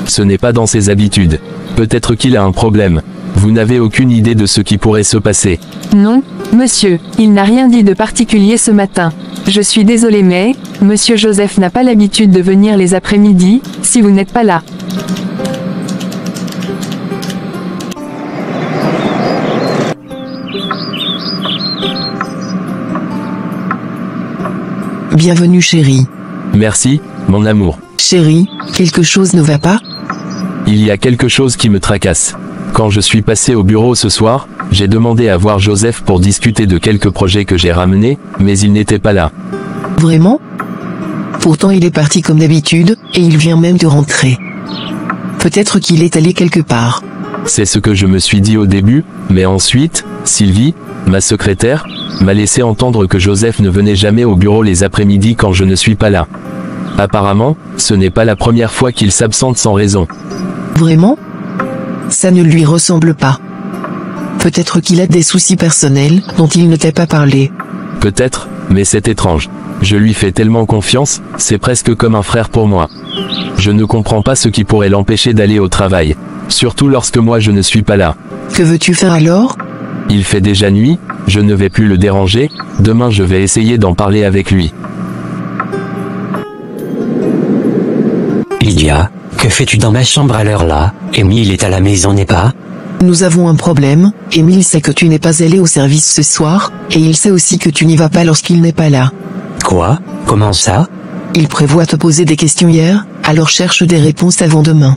Ce n'est pas dans ses habitudes. Peut-être qu'il a un problème. Vous n'avez aucune idée de ce qui pourrait se passer. Non, monsieur, il n'a rien dit de particulier ce matin. Je suis désolé mais, monsieur Joseph n'a pas l'habitude de venir les après-midi, si vous n'êtes pas là. Bienvenue chérie. Merci, mon amour. Chérie, quelque chose ne va pas? Il y a quelque chose qui me tracasse. Quand je suis passé au bureau ce soir, j'ai demandé à voir Joseph pour discuter de quelques projets que j'ai ramenés, mais il n'était pas là. Vraiment? Pourtant il est parti comme d'habitude, et il vient même de rentrer. Peut-être qu'il est allé quelque part. C'est ce que je me suis dit au début, mais ensuite, Sylvie, ma secrétaire, m'a laissé entendre que Joseph ne venait jamais au bureau les après-midi quand je ne suis pas là. Apparemment, ce n'est pas la première fois qu'il s'absente sans raison. Vraiment? Ça ne lui ressemble pas. Peut-être qu'il a des soucis personnels dont il ne t'a pas parlé. Peut-être, mais c'est étrange. Je lui fais tellement confiance, c'est presque comme un frère pour moi. Je ne comprends pas ce qui pourrait l'empêcher d'aller au travail. Surtout lorsque moi je ne suis pas là. Que veux-tu faire alors? Il fait déjà nuit, je ne vais plus le déranger, demain je vais essayer d'en parler avec lui. Lydia, que fais-tu dans ma chambre à l'heure là? Émile est à la maison, n'est pas? Nous avons un problème. Émile sait que tu n'es pas allé au service ce soir, et il sait aussi que tu n'y vas pas lorsqu'il n'est pas là. Quoi? Comment ça? Il prévoit te poser des questions hier, alors cherche des réponses avant demain.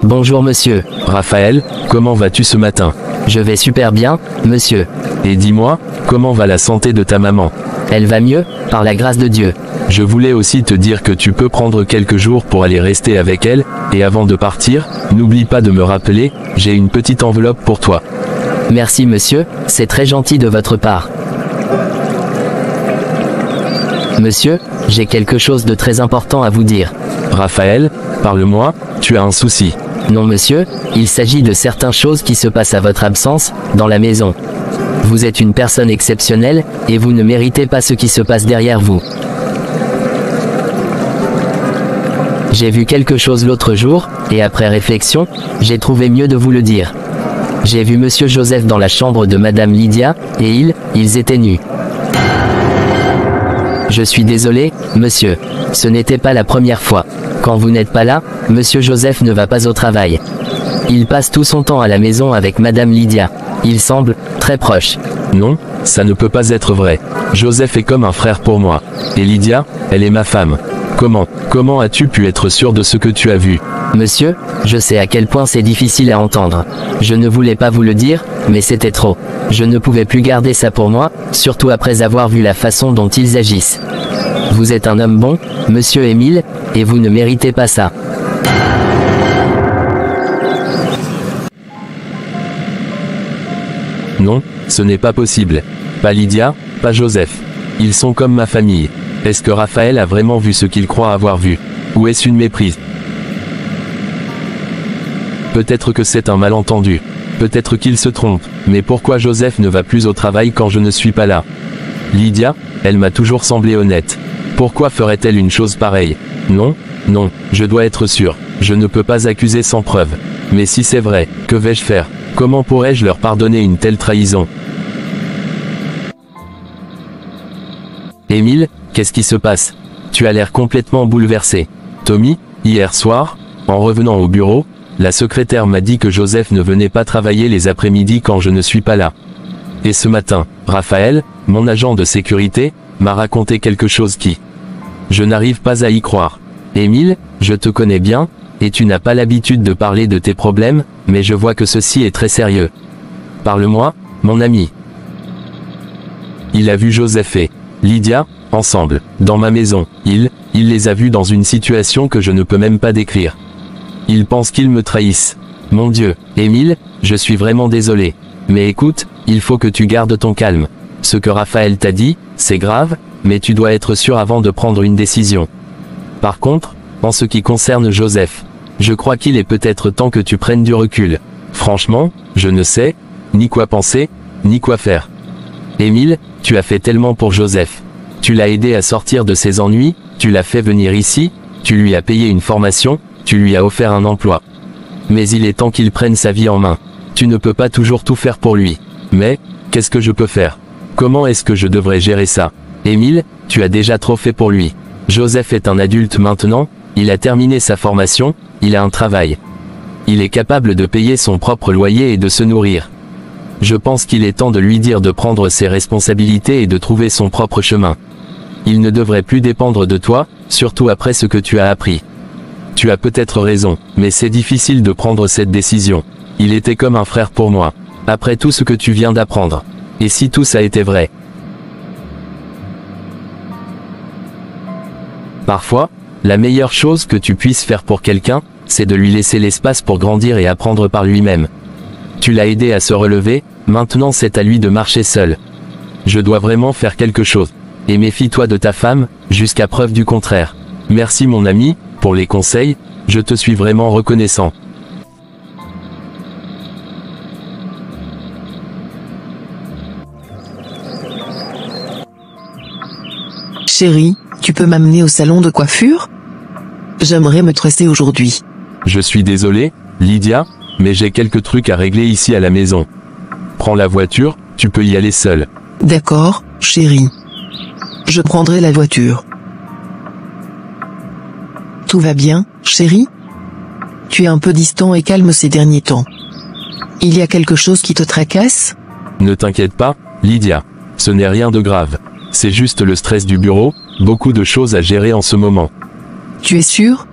Bonjour monsieur. Raphaël, comment vas-tu ce matin? Je vais super bien, monsieur. Et dis-moi, comment va la santé de ta maman? Elle va mieux, par la grâce de Dieu. Je voulais aussi te dire que tu peux prendre quelques jours pour aller rester avec elle, et avant de partir, n'oublie pas de me rappeler, j'ai une petite enveloppe pour toi. Merci monsieur, c'est très gentil de votre part. Monsieur, j'ai quelque chose de très important à vous dire. Raphaël, parle-moi, tu as un souci. Non monsieur, il s'agit de certaines choses qui se passent à votre absence, dans la maison. Vous êtes une personne exceptionnelle, et vous ne méritez pas ce qui se passe derrière vous. J'ai vu quelque chose l'autre jour, et après réflexion, j'ai trouvé mieux de vous le dire. J'ai vu monsieur Joseph dans la chambre de madame Lydia, et ils étaient nus. Je suis désolé, monsieur. Ce n'était pas la première fois. Quand vous n'êtes pas là, monsieur Joseph ne va pas au travail. Il passe tout son temps à la maison avec madame Lydia. Il semble très proche. Non, ça ne peut pas être vrai. Joseph est comme un frère pour moi. Et Lydia, elle est ma femme. Comment as-tu pu être sûr de ce que tu as vu? Monsieur, je sais à quel point c'est difficile à entendre. Je ne voulais pas vous le dire, mais c'était trop. Je ne pouvais plus garder ça pour moi, surtout après avoir vu la façon dont ils agissent. Vous êtes un homme bon, monsieur Émile, et vous ne méritez pas ça. Non, ce n'est pas possible. Pas Lydia, pas Joseph. Ils sont comme ma famille. Est-ce que Raphaël a vraiment vu ce qu'il croit avoir vu? Ou est-ce une méprise? Peut-être que c'est un malentendu. Peut-être qu'il se trompe. Mais pourquoi Joseph ne va plus au travail quand je ne suis pas là? Lydia, elle m'a toujours semblé honnête. Pourquoi ferait-elle une chose pareille? Non, je dois être sûr. Je ne peux pas accuser sans preuve. Mais si c'est vrai, que vais-je faire? Comment pourrais-je leur pardonner une telle trahison? Émile, qu'est-ce qui se passe? Tu as l'air complètement bouleversé. Tommy, hier soir, en revenant au bureau, la secrétaire m'a dit que Joseph ne venait pas travailler les après-midi quand je ne suis pas là. Et ce matin, Raphaël, mon agent de sécurité, m'a raconté quelque chose qui... Je n'arrive pas à y croire. Émile, je te connais bien, et tu n'as pas l'habitude de parler de tes problèmes, mais je vois que ceci est très sérieux. Parle-moi, mon ami. Il a vu Joseph et Lydia, ensemble, dans ma maison. Il les a vus dans une situation que je ne peux même pas décrire. Il pense qu'ils me trahissent. Mon Dieu, Émile, je suis vraiment désolé. Mais écoute, il faut que tu gardes ton calme. Ce que Raphaël t'a dit, c'est grave, mais tu dois être sûr avant de prendre une décision. Par contre, en ce qui concerne Joseph, je crois qu'il est peut-être temps que tu prennes du recul. Franchement, je ne sais, ni quoi penser, ni quoi faire. Émile, tu as fait tellement pour Joseph. Tu l'as aidé à sortir de ses ennuis, tu l'as fait venir ici, tu lui as payé une formation, tu lui as offert un emploi. Mais il est temps qu'il prenne sa vie en main. Tu ne peux pas toujours tout faire pour lui. Mais, qu'est-ce que je peux faire? Comment est-ce que je devrais gérer ça? Émile, tu as déjà trop fait pour lui. Joseph est un adulte maintenant, il a terminé sa formation, il a un travail. Il est capable de payer son propre loyer et de se nourrir. Je pense qu'il est temps de lui dire de prendre ses responsabilités et de trouver son propre chemin. Il ne devrait plus dépendre de toi, surtout après ce que tu as appris. Tu as peut-être raison, mais c'est difficile de prendre cette décision. Il était comme un frère pour moi. Après tout ce que tu viens d'apprendre. Et si tout ça était vrai? Parfois, la meilleure chose que tu puisses faire pour quelqu'un, c'est de lui laisser l'espace pour grandir et apprendre par lui-même. Tu l'as aidé à se relever, maintenant c'est à lui de marcher seul. Je dois vraiment faire quelque chose. Et méfie-toi de ta femme, jusqu'à preuve du contraire. Merci mon ami, pour les conseils, je te suis vraiment reconnaissant. Chérie, tu peux m'amener au salon de coiffure? J'aimerais me tresser aujourd'hui. Je suis désolé, Lydia, mais j'ai quelques trucs à régler ici à la maison. Prends la voiture, tu peux y aller seul. D'accord, chérie. Je prendrai la voiture. Tout va bien, chérie? Tu es un peu distant et calme ces derniers temps. Il y a quelque chose qui te tracasse? Ne t'inquiète pas, Lydia. Ce n'est rien de grave. C'est juste le stress du bureau, beaucoup de choses à gérer en ce moment. Tu es sûr?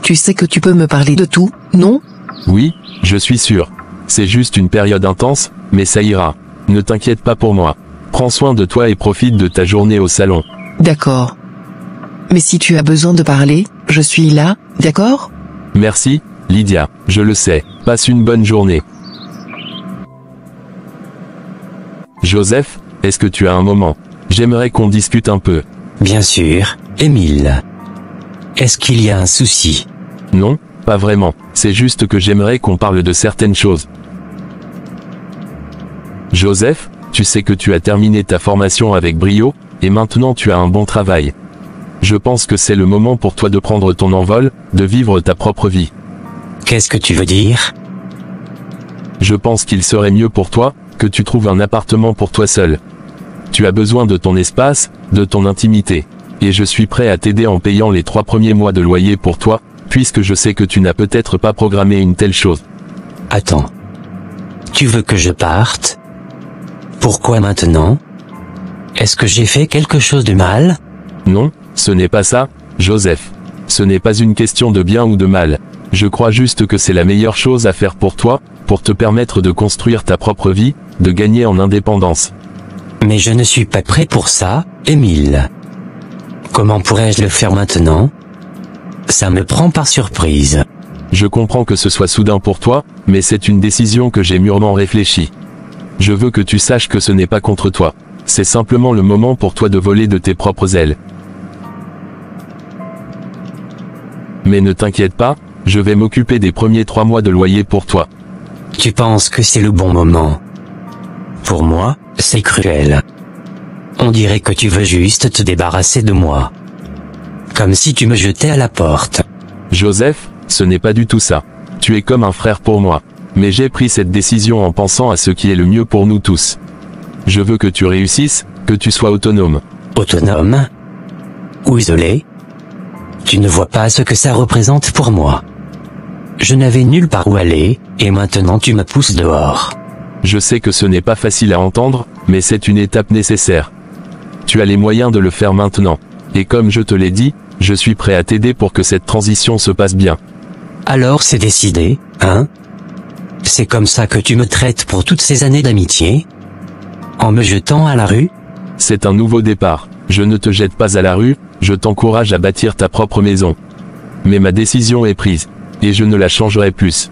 Tu sais que tu peux me parler de tout, non? Oui, je suis sûr. C'est juste une période intense, mais ça ira. Ne t'inquiète pas pour moi. Prends soin de toi et profite de ta journée au salon. D'accord. Mais si tu as besoin de parler, je suis là, d'accord? Merci, Lydia, je le sais. Passe une bonne journée. Joseph, est-ce que tu as un moment? J'aimerais qu'on discute un peu. Bien sûr, Émile. Est-ce qu'il y a un souci? Non, pas vraiment. C'est juste que j'aimerais qu'on parle de certaines choses. Joseph, tu sais que tu as terminé ta formation avec brio, et maintenant tu as un bon travail. Je pense que c'est le moment pour toi de prendre ton envol, de vivre ta propre vie. Qu'est-ce que tu veux dire? Je pense qu'il serait mieux pour toi, que tu trouves un appartement pour toi seul. Tu as besoin de ton espace, de ton intimité. Et je suis prêt à t'aider en payant les 3 premiers mois de loyer pour toi, puisque je sais que tu n'as peut-être pas programmé une telle chose. Attends. Tu veux que je parte? Pourquoi maintenant? Est-ce que j'ai fait quelque chose de mal? Non, ce n'est pas ça, Joseph. Ce n'est pas une question de bien ou de mal. Je crois juste que c'est la meilleure chose à faire pour toi, pour te permettre de construire ta propre vie, de gagner en indépendance. Mais je ne suis pas prêt pour ça, Émile. Comment pourrais-je le faire maintenant? Ça me prend par surprise. Je comprends que ce soit soudain pour toi, mais c'est une décision que j'ai mûrement réfléchie. Je veux que tu saches que ce n'est pas contre toi. C'est simplement le moment pour toi de voler de tes propres ailes. Mais ne t'inquiète pas, je vais m'occuper des premiers 3 mois de loyer pour toi. Tu penses que c'est le bon moment? Pour moi, c'est cruel. On dirait que tu veux juste te débarrasser de moi. Comme si tu me jetais à la porte. Joseph, ce n'est pas du tout ça. Tu es comme un frère pour moi. Mais j'ai pris cette décision en pensant à ce qui est le mieux pour nous tous. Je veux que tu réussisses, que tu sois autonome. Autonome? Ou isolé? Tu ne vois pas ce que ça représente pour moi. Je n'avais nulle part où aller, et maintenant tu me pousses dehors. Je sais que ce n'est pas facile à entendre, mais c'est une étape nécessaire. Tu as les moyens de le faire maintenant. Et comme je te l'ai dit, je suis prêt à t'aider pour que cette transition se passe bien. Alors c'est décidé, hein? C'est comme ça que tu me traites pour toutes ces années d'amitié? En me jetant à la rue? C'est un nouveau départ. Je ne te jette pas à la rue, je t'encourage à bâtir ta propre maison. Mais ma décision est prise. Et je ne la changerai plus.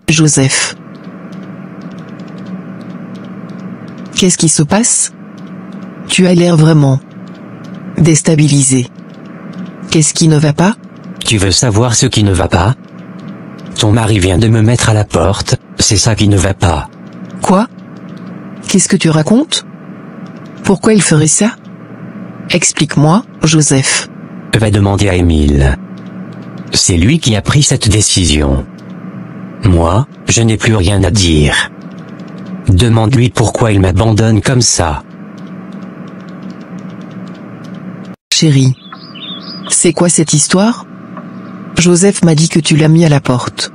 Joseph. Qu'est-ce qui se passe? Tu as l'air vraiment déstabilisé. Qu'est-ce qui ne va pas? Tu veux savoir ce qui ne va pas? Ton mari vient de me mettre à la porte, c'est ça qui ne va pas. Quoi? Qu'est-ce que tu racontes? Pourquoi il ferait ça? Explique-moi, Joseph. Va demander à Émile. C'est lui qui a pris cette décision. Moi, je n'ai plus rien à dire. Demande-lui pourquoi il m'abandonne comme ça. Chérie. C'est quoi cette histoire? Joseph m'a dit que tu l'as mis à la porte.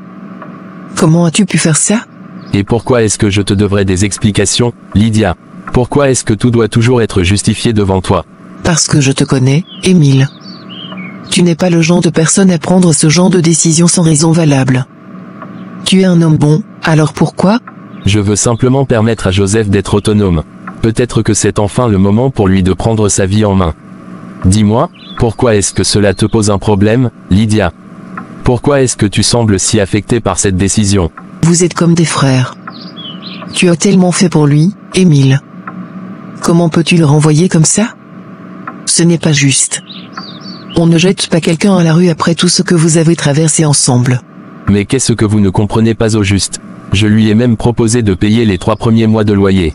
Comment as-tu pu faire ça? Et pourquoi est-ce que je te devrais des explications, Lydia? Pourquoi est-ce que tout doit toujours être justifié devant toi? Parce que je te connais, Émile. Tu n'es pas le genre de personne à prendre ce genre de décision sans raison valable. Tu es un homme bon, alors pourquoi? Je veux simplement permettre à Joseph d'être autonome. Peut-être que c'est enfin le moment pour lui de prendre sa vie en main. Dis-moi, pourquoi est-ce que cela te pose un problème, Lydia? Pourquoi est-ce que tu sembles si affectée par cette décision? Vous êtes comme des frères. Tu as tellement fait pour lui, Émile. Comment peux-tu le renvoyer comme ça? Ce n'est pas juste. On ne jette pas quelqu'un à la rue après tout ce que vous avez traversé ensemble. Mais qu'est-ce que vous ne comprenez pas au juste? Je lui ai même proposé de payer les 3 premiers mois de loyer.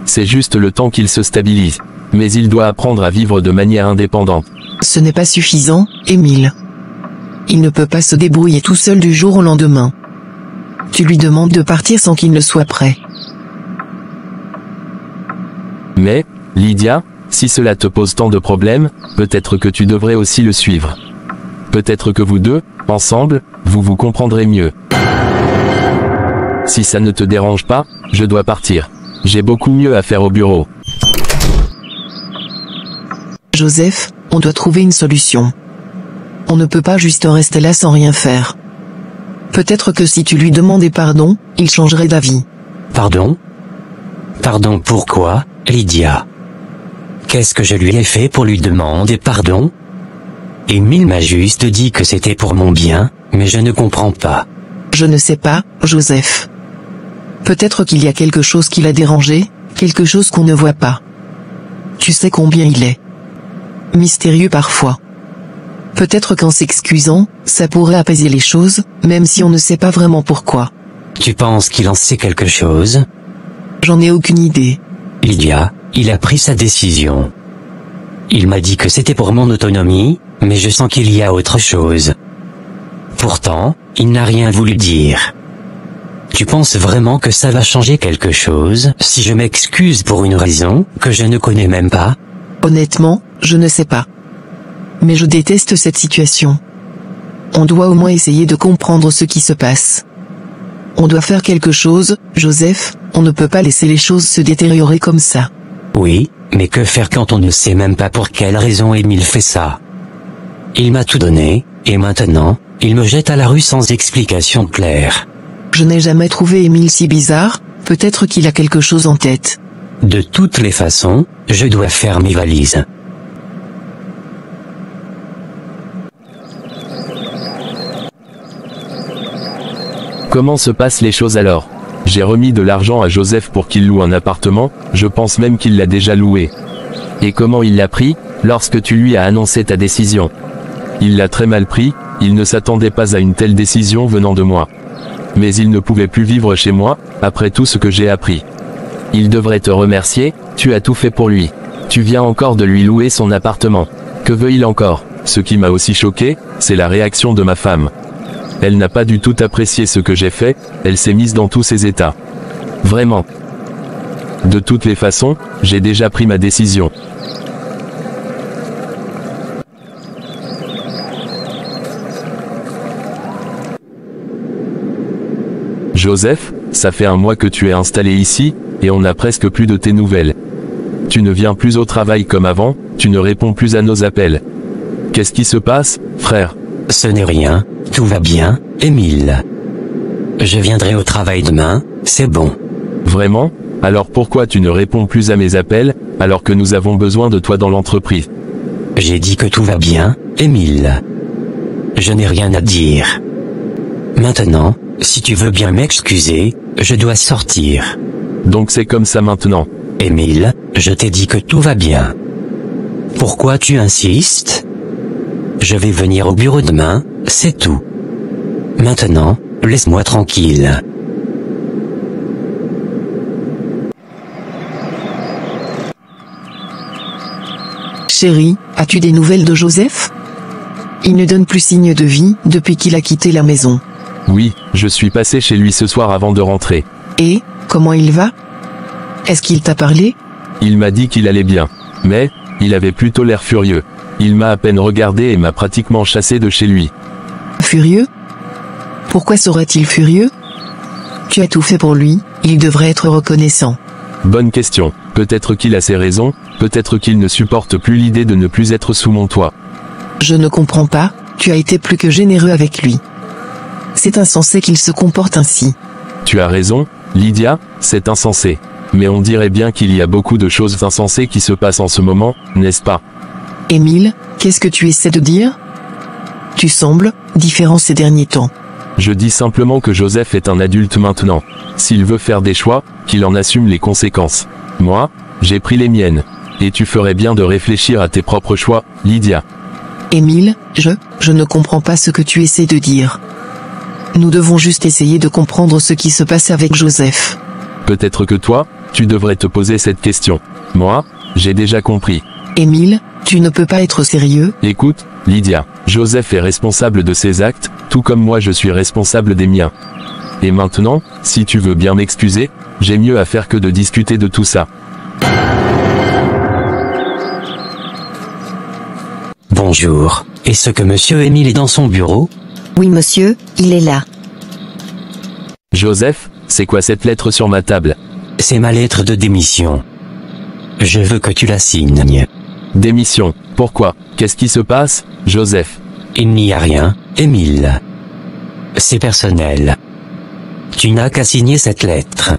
C'est juste le temps qu'il se stabilise. Mais il doit apprendre à vivre de manière indépendante. Ce n'est pas suffisant, Émile. Il ne peut pas se débrouiller tout seul du jour au lendemain. Tu lui demandes de partir sans qu'il ne soit prêt. Mais, Lydia, si cela te pose tant de problèmes, peut-être que tu devrais aussi le suivre. Peut-être que vous deux, ensemble, vous vous comprendrez mieux. Si ça ne te dérange pas, je dois partir. J'ai beaucoup mieux à faire au bureau. Joseph, on doit trouver une solution. On ne peut pas juste rester là sans rien faire. Peut-être que si tu lui demandais pardon, il changerait d'avis. Pardon? Pardon pourquoi, Lydia? Qu'est-ce que je lui ai fait pour lui demander pardon? Émile m'a juste dit que c'était pour mon bien, mais je ne comprends pas. Je ne sais pas, Joseph. Peut-être qu'il y a quelque chose qui l'a dérangé, quelque chose qu'on ne voit pas. Tu sais combien il est mystérieux parfois. Peut-être qu'en s'excusant, ça pourrait apaiser les choses, même si on ne sait pas vraiment pourquoi. Tu penses qu'il en sait quelque chose? J'en ai aucune idée. Lydia, il a pris sa décision. Il m'a dit que c'était pour mon autonomie, mais je sens qu'il y a autre chose. Pourtant, il n'a rien voulu dire. Tu penses vraiment que ça va changer quelque chose si je m'excuse pour une raison que je ne connais même pas? Honnêtement, je ne sais pas. Mais je déteste cette situation. On doit au moins essayer de comprendre ce qui se passe. On doit faire quelque chose, Joseph, on ne peut pas laisser les choses se détériorer comme ça. Oui, mais que faire quand on ne sait même pas pour quelle raison Émile fait ça? Il m'a tout donné, et maintenant, il me jette à la rue sans explication claire. Je n'ai jamais trouvé Émile si bizarre, peut-être qu'il a quelque chose en tête. De toutes les façons, je dois faire mes valises. Comment se passent les choses alors? J'ai remis de l'argent à Joseph pour qu'il loue un appartement, je pense même qu'il l'a déjà loué. Et comment il l'a pris, lorsque tu lui as annoncé ta décision? Il l'a très mal pris, il ne s'attendait pas à une telle décision venant de moi. Mais il ne pouvait plus vivre chez moi, après tout ce que j'ai appris. Il devrait te remercier, tu as tout fait pour lui. Tu viens encore de lui louer son appartement. Que veut-il encore? Ce qui m'a aussi choqué, c'est la réaction de ma femme. Elle n'a pas du tout apprécié ce que j'ai fait, elle s'est mise dans tous ses états. Vraiment. De toutes les façons, j'ai déjà pris ma décision. Joseph, ça fait un mois que tu es installé ici, et on n'a presque plus de tes nouvelles. Tu ne viens plus au travail comme avant, tu ne réponds plus à nos appels. Qu'est-ce qui se passe, frère? Ce n'est rien, tout va bien, Émile. Je viendrai au travail demain, c'est bon. Vraiment? Alors pourquoi tu ne réponds plus à mes appels, alors que nous avons besoin de toi dans l'entreprise? J'ai dit que tout va bien, Émile. Je n'ai rien à dire. Maintenant, si tu veux bien m'excuser, je dois sortir. Donc c'est comme ça maintenant. Émile, je t'ai dit que tout va bien. Pourquoi tu insistes? Je vais venir au bureau demain, c'est tout. Maintenant, laisse-moi tranquille. Chérie, as-tu des nouvelles de Joseph? Il ne donne plus signe de vie depuis qu'il a quitté la maison. Oui, je suis passé chez lui ce soir avant de rentrer. Et, comment il va? Est-ce qu'il t'a parlé? Il m'a dit qu'il allait bien. Mais, il avait plutôt l'air furieux. Il m'a à peine regardé et m'a pratiquement chassé de chez lui. Furieux? Pourquoi serait-il furieux? Tu as tout fait pour lui, il devrait être reconnaissant. Bonne question. Peut-être qu'il a ses raisons, peut-être qu'il ne supporte plus l'idée de ne plus être sous mon toit. Je ne comprends pas, tu as été plus que généreux avec lui. C'est insensé qu'il se comporte ainsi. Tu as raison, Lydia, c'est insensé. Mais on dirait bien qu'il y a beaucoup de choses insensées qui se passent en ce moment, n'est-ce pas? Émile, qu'est-ce que tu essaies de dire? Tu sembles différent ces derniers temps. Je dis simplement que Joseph est un adulte maintenant. S'il veut faire des choix, qu'il en assume les conséquences. Moi, j'ai pris les miennes. Et tu ferais bien de réfléchir à tes propres choix, Lydia. Émile, je ne comprends pas ce que tu essaies de dire. Nous devons juste essayer de comprendre ce qui se passe avec Joseph. Peut-être que toi, tu devrais te poser cette question. Moi, j'ai déjà compris. Émile, tu ne peux pas être sérieux? Écoute, Lydia, Joseph est responsable de ses actes, tout comme moi je suis responsable des miens. Et maintenant, si tu veux bien m'excuser, j'ai mieux à faire que de discuter de tout ça. Bonjour, est-ce que monsieur Émile est dans son bureau? Oui monsieur, il est là. Joseph, c'est quoi cette lettre sur ma table? C'est ma lettre de démission. Je veux que tu la signes. Démission, pourquoi? Qu'est-ce qui se passe, Joseph? Il n'y a rien, Émile. C'est personnel. Tu n'as qu'à signer cette lettre.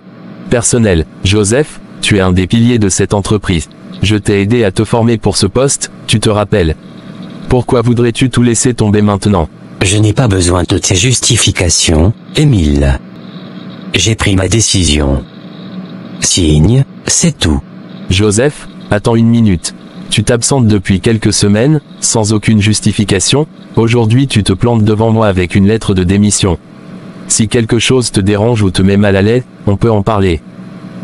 Personnel, Joseph, tu es un des piliers de cette entreprise. Je t'ai aidé à te former pour ce poste, tu te rappelles. Pourquoi voudrais-tu tout laisser tomber maintenant? Je n'ai pas besoin de tes justifications, Émile. J'ai pris ma décision. Signe, c'est tout. Joseph, attends une minute. Tu t'absentes depuis quelques semaines, sans aucune justification. Aujourd'hui tu te plantes devant moi avec une lettre de démission. Si quelque chose te dérange ou te met mal à l'aise, on peut en parler.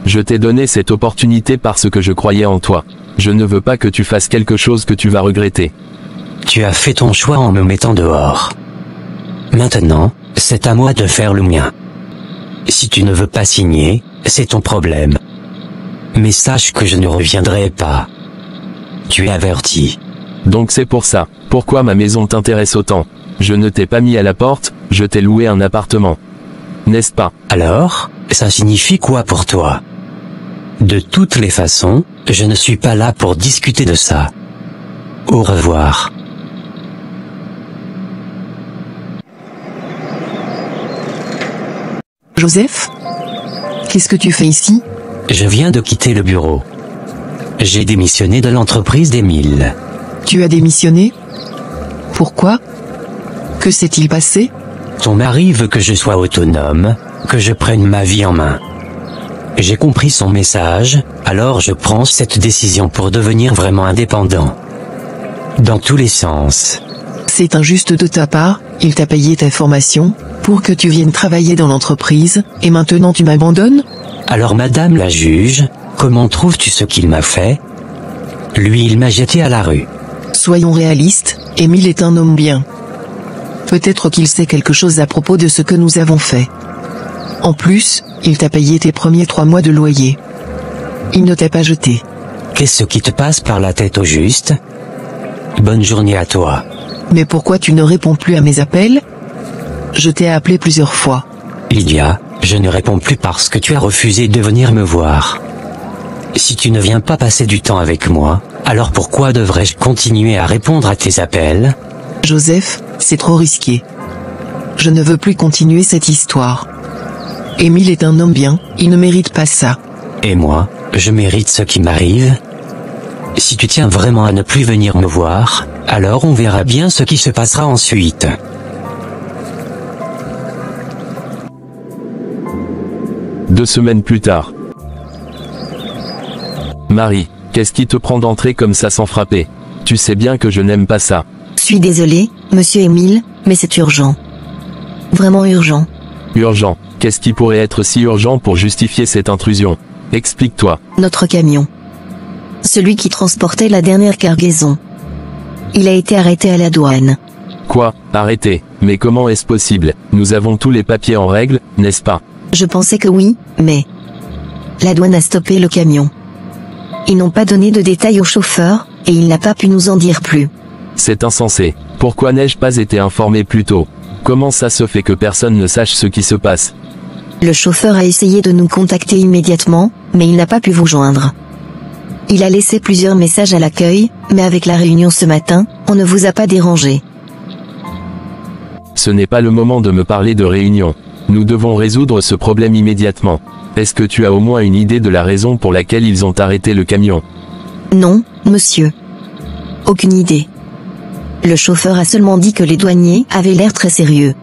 Je t'ai donné cette opportunité parce que je croyais en toi. Je ne veux pas que tu fasses quelque chose que tu vas regretter. Tu as fait ton choix en me mettant dehors. Maintenant, c'est à moi de faire le mien. Si tu ne veux pas signer, c'est ton problème. Mais sache que je ne reviendrai pas. Tu es averti. Donc c'est pour ça. Pourquoi ma maison t'intéresse autant? Je ne t'ai pas mis à la porte, je t'ai loué un appartement. N'est-ce pas? Alors, ça signifie quoi pour toi? De toutes les façons, je ne suis pas là pour discuter de ça. Au revoir. Joseph? Qu'est-ce que tu fais ici? Je viens de quitter le bureau. J'ai démissionné de l'entreprise d'Émile. Tu as démissionné? Pourquoi? Que s'est-il passé? Ton mari veut que je sois autonome, que je prenne ma vie en main. J'ai compris son message, alors je prends cette décision pour devenir vraiment indépendant. Dans tous les sens. C'est injuste de ta part, il t'a payé ta formation, pour que tu viennes travailler dans l'entreprise, et maintenant tu m'abandonnes? Alors madame la juge, comment trouves-tu ce qu'il m'a fait? Lui il m'a jeté à la rue. Soyons réalistes, Émile est un homme bien. Peut-être qu'il sait quelque chose à propos de ce que nous avons fait. En plus, il t'a payé tes premiers 3 mois de loyer. Il ne t'a pas jeté. Qu'est-ce qui te passe par la tête au juste? Bonne journée à toi. Mais pourquoi tu ne réponds plus à mes appels? Je t'ai appelé plusieurs fois. Lydia, je ne réponds plus parce que tu as refusé de venir me voir. Si tu ne viens pas passer du temps avec moi, alors pourquoi devrais-je continuer à répondre à tes appels? Joseph, c'est trop risqué. Je ne veux plus continuer cette histoire. Émile est un homme bien, il ne mérite pas ça. Et moi, je mérite ce qui m'arrive? Si tu tiens vraiment à ne plus venir me voir, alors on verra bien ce qui se passera ensuite. Deux semaines plus tard. Marie, qu'est-ce qui te prend d'entrer comme ça sans frapper? Tu sais bien que je n'aime pas ça. Je suis désolée, monsieur Émile, mais c'est urgent. Vraiment urgent. Urgent, qu'est-ce qui pourrait être si urgent pour justifier cette intrusion? Explique-toi. Notre camion. Celui qui transportait la dernière cargaison. Il a été arrêté à la douane. Quoi? Arrêté? Mais comment est-ce possible? Nous avons tous les papiers en règle, n'est-ce pas? Je pensais que oui, mais... La douane a stoppé le camion. Ils n'ont pas donné de détails au chauffeur, et il n'a pas pu nous en dire plus. C'est insensé. Pourquoi n'ai-je pas été informé plus tôt? Comment ça se fait que personne ne sache ce qui se passe? Le chauffeur a essayé de nous contacter immédiatement, mais il n'a pas pu vous joindre. Il a laissé plusieurs messages à l'accueil, mais avec la réunion ce matin, on ne vous a pas dérangé. Ce n'est pas le moment de me parler de réunion. Nous devons résoudre ce problème immédiatement. Est-ce que tu as au moins une idée de la raison pour laquelle ils ont arrêté le camion? Non, monsieur. Aucune idée. Le chauffeur a seulement dit que les douaniers avaient l'air très sérieux.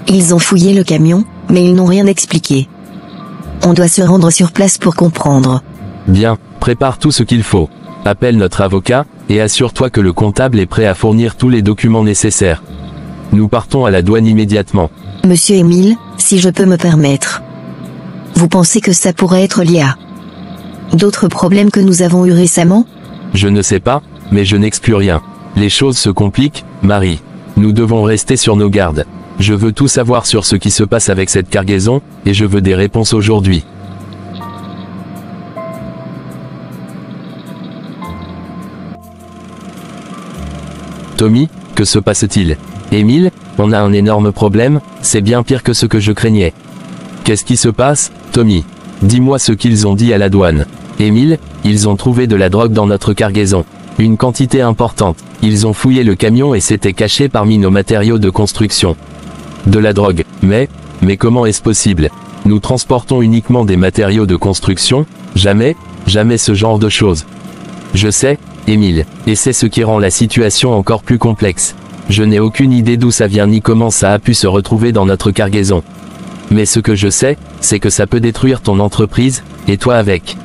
Ils ont fouillé le camion, mais ils n'ont rien expliqué. On doit se rendre sur place pour comprendre. Bien, prépare tout ce qu'il faut. Appelle notre avocat, et assure-toi que le comptable est prêt à fournir tous les documents nécessaires. Nous partons à la douane immédiatement. Monsieur Émile, si je peux me permettre. Vous pensez que ça pourrait être lié à d'autres problèmes que nous avons eus récemment? Je ne sais pas, mais je n'exclus rien. Les choses se compliquent, Marie. Nous devons rester sur nos gardes. Je veux tout savoir sur ce qui se passe avec cette cargaison, et je veux des réponses aujourd'hui. Tommy, que se passe-t-il? Émile, on a un énorme problème, c'est bien pire que ce que je craignais. Qu'est-ce qui se passe, Tommy? Dis-moi ce qu'ils ont dit à la douane. Émile, ils ont trouvé de la drogue dans notre cargaison. Une quantité importante. Ils ont fouillé le camion et s'étaient cachés parmi nos matériaux de construction. De la drogue, mais comment est-ce possible? Nous transportons uniquement des matériaux de construction, jamais ce genre de choses. Je sais, Émile, et c'est ce qui rend la situation encore plus complexe. Je n'ai aucune idée d'où ça vient ni comment ça a pu se retrouver dans notre cargaison. Mais ce que je sais, c'est que ça peut détruire ton entreprise, et toi avec.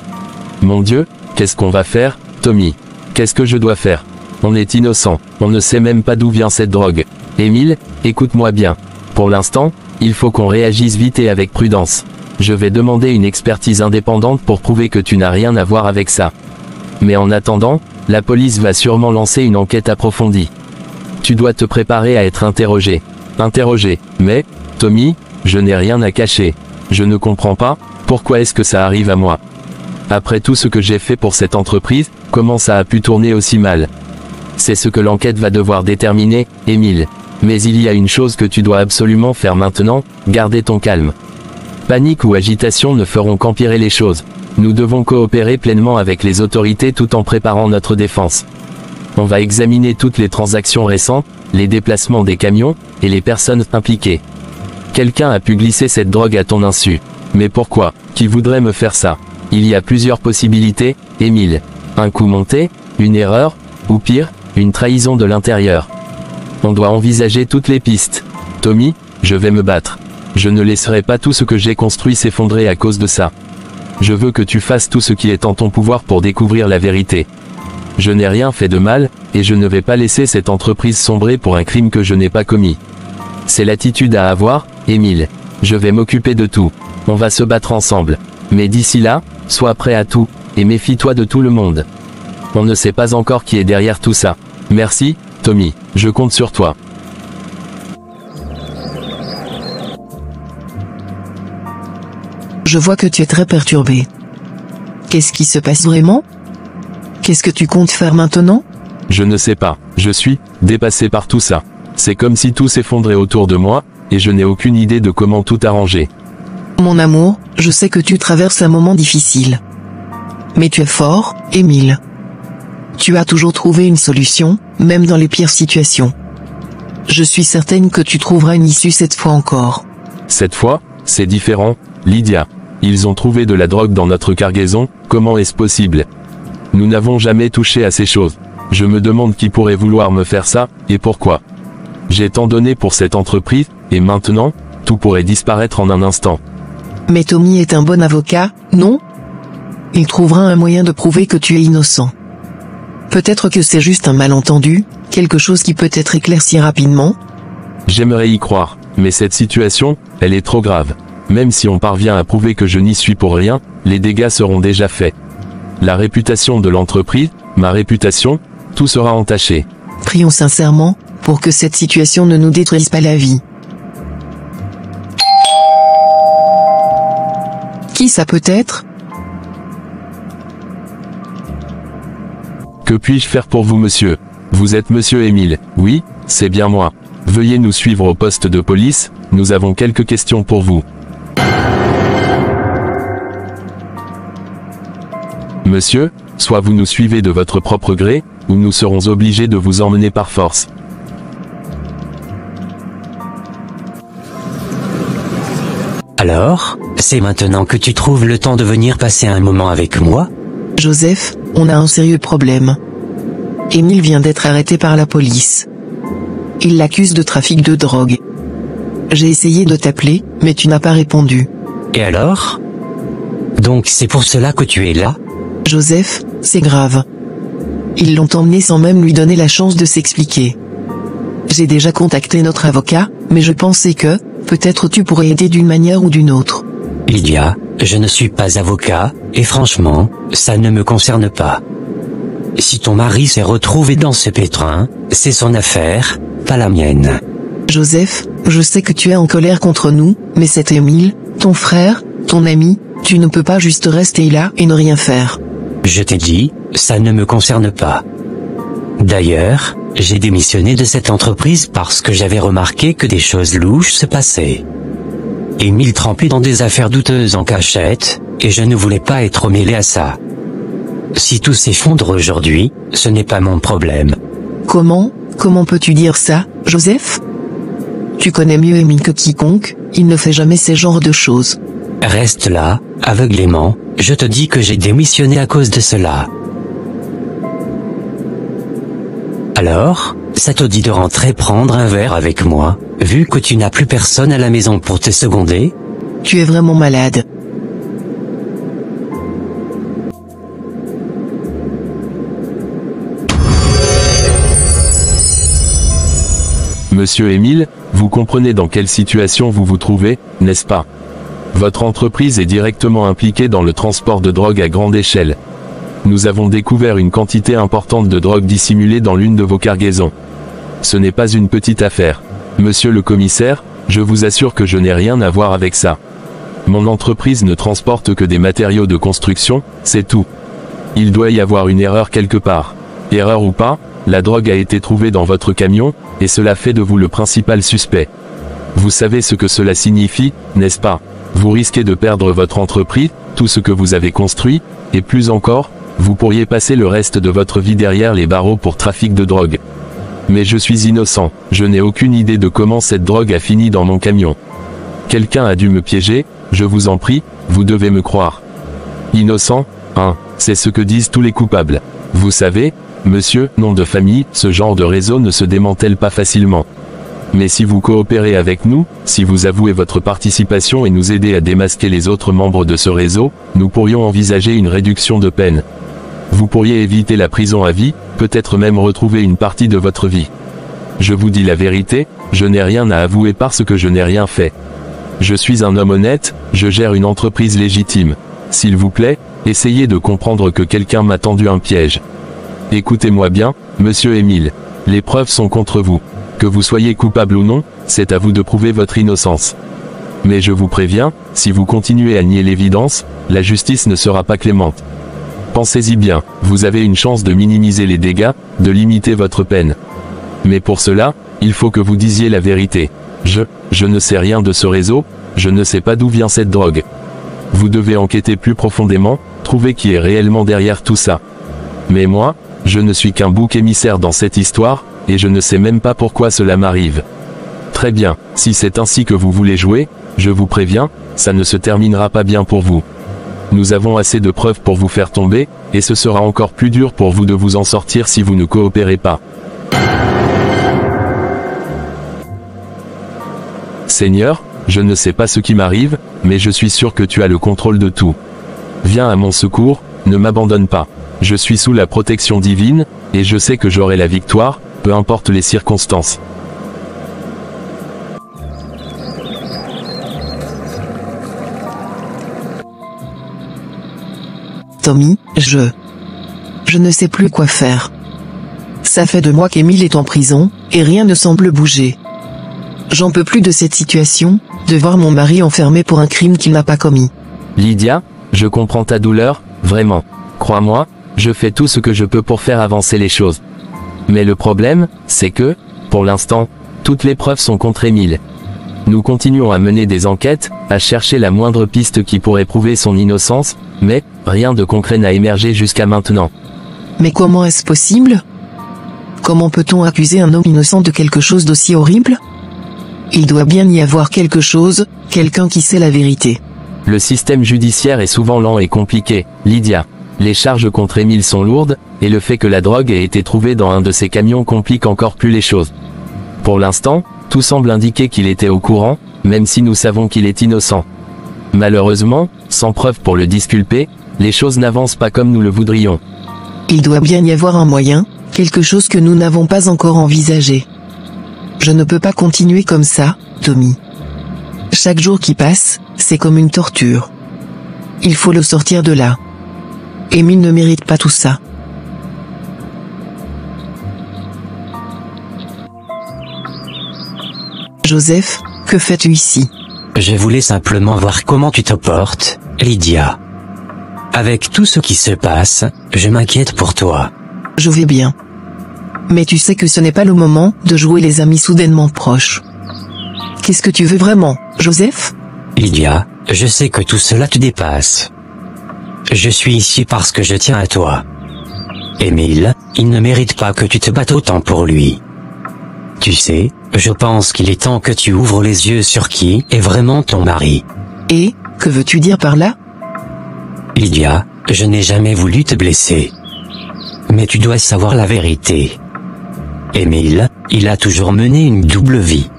Mon Dieu, qu'est-ce qu'on va faire, Tommy? Qu'est-ce que je dois faire? On est innocent, on ne sait même pas d'où vient cette drogue. Émile, écoute-moi bien. Pour l'instant, il faut qu'on réagisse vite et avec prudence. Je vais demander une expertise indépendante pour prouver que tu n'as rien à voir avec ça. Mais en attendant, la police va sûrement lancer une enquête approfondie. Tu dois te préparer à être interrogé. Mais, Tommy, je n'ai rien à cacher. Je ne comprends pas, pourquoi est-ce que ça arrive à moi? Après tout ce que j'ai fait pour cette entreprise, comment ça a pu tourner aussi mal? C'est ce que l'enquête va devoir déterminer, Émile. Mais il y a une chose que tu dois absolument faire maintenant, garder ton calme. Panique ou agitation ne feront qu'empirer les choses. Nous devons coopérer pleinement avec les autorités tout en préparant notre défense. On va examiner toutes les transactions récentes, les déplacements des camions, et les personnes impliquées. Quelqu'un a pu glisser cette drogue à ton insu. Mais pourquoi? Qui voudrait me faire ça? Il y a plusieurs possibilités, Émile. Un coup monté, une erreur, ou pire, une trahison de l'intérieur. On doit envisager toutes les pistes. Tommy, je vais me battre. Je ne laisserai pas tout ce que j'ai construit s'effondrer à cause de ça. Je veux que tu fasses tout ce qui est en ton pouvoir pour découvrir la vérité. Je n'ai rien fait de mal, et je ne vais pas laisser cette entreprise sombrer pour un crime que je n'ai pas commis. C'est l'attitude à avoir, Émile. Je vais m'occuper de tout. On va se battre ensemble. Mais d'ici là, sois prêt à tout, et méfie-toi de tout le monde. On ne sait pas encore qui est derrière tout ça. Merci, Tommy, je compte sur toi. Je vois que tu es très perturbé. Qu'est-ce qui se passe vraiment? Qu'est-ce que tu comptes faire maintenant? Je ne sais pas, je suis dépassé par tout ça. C'est comme si tout s'effondrait autour de moi, et je n'ai aucune idée de comment tout arranger. Mon amour, je sais que tu traverses un moment difficile. Mais tu es fort, Émile. Tu as toujours trouvé une solution, même dans les pires situations. Je suis certaine que tu trouveras une issue cette fois encore. Cette fois, c'est différent, Lydia. Ils ont trouvé de la drogue dans notre cargaison, comment est-ce possible? Nous n'avons jamais touché à ces choses. Je me demande qui pourrait vouloir me faire ça, et pourquoi. J'ai tant donné pour cette entreprise, et maintenant, tout pourrait disparaître en un instant. Mais Tommy est un bon avocat, non? Il trouvera un moyen de prouver que tu es innocent. Peut-être que c'est juste un malentendu, quelque chose qui peut être éclairci rapidement? J'aimerais y croire, mais cette situation, elle est trop grave. Même si on parvient à prouver que je n'y suis pour rien, les dégâts seront déjà faits. La réputation de l'entreprise, ma réputation, tout sera entaché. Prions sincèrement, pour que cette situation ne nous détruise pas la vie. Qui ça peut être? Que puis-je faire pour vous, monsieur? Vous êtes monsieur Émile? Oui, c'est bien moi. Veuillez nous suivre au poste de police, nous avons quelques questions pour vous. Monsieur, soit vous nous suivez de votre propre gré, ou nous serons obligés de vous emmener par force. Alors, c'est maintenant que tu trouves le temps de venir passer un moment avec moi? Joseph, on a un sérieux problème. Émile vient d'être arrêté par la police. Il l'accuse de trafic de drogue. J'ai essayé de t'appeler, mais tu n'as pas répondu. Et alors? Donc c'est pour cela que tu es là? Joseph, c'est grave. Ils l'ont emmené sans même lui donner la chance de s'expliquer. J'ai déjà contacté notre avocat, mais je pensais que, peut-être tu pourrais aider d'une manière ou d'une autre. Lydia, je ne suis pas avocat, et franchement, ça ne me concerne pas. Si ton mari s'est retrouvé dans ce pétrin, c'est son affaire, pas la mienne. Joseph, je sais que tu es en colère contre nous, mais c'est Émile, ton frère, ton ami, tu ne peux pas juste rester là et ne rien faire. Je t'ai dit, ça ne me concerne pas. D'ailleurs, j'ai démissionné de cette entreprise parce que j'avais remarqué que des choses louches se passaient. Émile trempait dans des affaires douteuses en cachette, et je ne voulais pas être mêlé à ça. Si tout s'effondre aujourd'hui, ce n'est pas mon problème. Comment peux-tu dire ça, Joseph? Tu connais mieux Émile que quiconque, il ne fait jamais ces genres de choses. Reste là, aveuglément, je te dis que j'ai démissionné à cause de cela. Alors, ça te dit de rentrer prendre un verre avec moi, vu que tu n'as plus personne à la maison pour te seconder? Tu es vraiment malade. Monsieur Émile, vous comprenez dans quelle situation vous vous trouvez, n'est-ce pas? Votre entreprise est directement impliquée dans le transport de drogue à grande échelle. Nous avons découvert une quantité importante de drogue dissimulée dans l'une de vos cargaisons. Ce n'est pas une petite affaire. Monsieur le commissaire, je vous assure que je n'ai rien à voir avec ça. Mon entreprise ne transporte que des matériaux de construction, c'est tout. Il doit y avoir une erreur quelque part. Erreur ou pas, la drogue a été trouvée dans votre camion, et cela fait de vous le principal suspect. Vous savez ce que cela signifie, n'est-ce pas? Vous risquez de perdre votre entreprise, tout ce que vous avez construit, et plus encore, vous pourriez passer le reste de votre vie derrière les barreaux pour trafic de drogue. Mais je suis innocent, je n'ai aucune idée de comment cette drogue a fini dans mon camion. Quelqu'un a dû me piéger, je vous en prie, vous devez me croire. Innocent, hein, c'est ce que disent tous les coupables. Vous savez, monsieur, nom de famille, ce genre de réseau ne se démantèle pas facilement. Mais si vous coopérez avec nous, si vous avouez votre participation et nous aidez à démasquer les autres membres de ce réseau, nous pourrions envisager une réduction de peine. Vous pourriez éviter la prison à vie, peut-être même retrouver une partie de votre vie. Je vous dis la vérité, je n'ai rien à avouer parce que je n'ai rien fait. Je suis un homme honnête, je gère une entreprise légitime. S'il vous plaît, essayez de comprendre que quelqu'un m'a tendu un piège. Écoutez-moi bien, monsieur Émile. Les preuves sont contre vous. Que vous soyez coupable ou non, c'est à vous de prouver votre innocence. Mais je vous préviens, si vous continuez à nier l'évidence, la justice ne sera pas clémente. Pensez-y bien, vous avez une chance de minimiser les dégâts, de limiter votre peine. Mais pour cela, il faut que vous disiez la vérité. Je ne sais rien de ce réseau, je ne sais pas d'où vient cette drogue. Vous devez enquêter plus profondément, trouver qui est réellement derrière tout ça. Mais moi, je ne suis qu'un bouc émissaire dans cette histoire, et je ne sais même pas pourquoi cela m'arrive. Très bien, si c'est ainsi que vous voulez jouer, je vous préviens, ça ne se terminera pas bien pour vous. Nous avons assez de preuves pour vous faire tomber, et ce sera encore plus dur pour vous de vous en sortir si vous ne coopérez pas. Seigneur, je ne sais pas ce qui m'arrive, mais je suis sûr que tu as le contrôle de tout. Viens à mon secours, ne m'abandonne pas. Je suis sous la protection divine, et je sais que j'aurai la victoire, peu importe les circonstances. Tommy, je ne sais plus quoi faire. Ça fait 2 mois qu'Émile est en prison, et rien ne semble bouger. J'en peux plus de cette situation, de voir mon mari enfermé pour un crime qu'il n'a pas commis. Lydia, je comprends ta douleur, vraiment. Crois-moi, je fais tout ce que je peux pour faire avancer les choses. Mais le problème, c'est que, pour l'instant, toutes les preuves sont contre Émile. Nous continuons à mener des enquêtes, à chercher la moindre piste qui pourrait prouver son innocence, mais rien de concret n'a émergé jusqu'à maintenant. Mais comment est-ce possible? Comment peut-on accuser un homme innocent de quelque chose d'aussi horrible? Il doit bien y avoir quelque chose, quelqu'un qui sait la vérité. Le système judiciaire est souvent lent et compliqué, Lydia. Les charges contre Émile sont lourdes, et le fait que la drogue ait été trouvée dans un de ses camions complique encore plus les choses. Pour l'instant, tout semble indiquer qu'il était au courant, même si nous savons qu'il est innocent. Malheureusement, sans preuve pour le disculper, les choses n'avancent pas comme nous le voudrions. Il doit bien y avoir un moyen, quelque chose que nous n'avons pas encore envisagé. Je ne peux pas continuer comme ça, Tommy. Chaque jour qui passe, c'est comme une torture. Il faut le sortir de là. Émile ne mérite pas tout ça. Joseph, que fais-tu ici? Je voulais simplement voir comment tu te portes, Lydia. Avec tout ce qui se passe, je m'inquiète pour toi. Je vais bien. Mais tu sais que ce n'est pas le moment de jouer les amis soudainement proches. Qu'est-ce que tu veux vraiment, Joseph? Lydia, je sais que tout cela te dépasse. Je suis ici parce que je tiens à toi. Émile, il ne mérite pas que tu te battes autant pour lui. Tu sais, je pense qu'il est temps que tu ouvres les yeux sur qui est vraiment ton mari. Et, que veux-tu dire par là? Lydia, je n'ai jamais voulu te blesser. Mais tu dois savoir la vérité. Émile, il a toujours mené une double vie.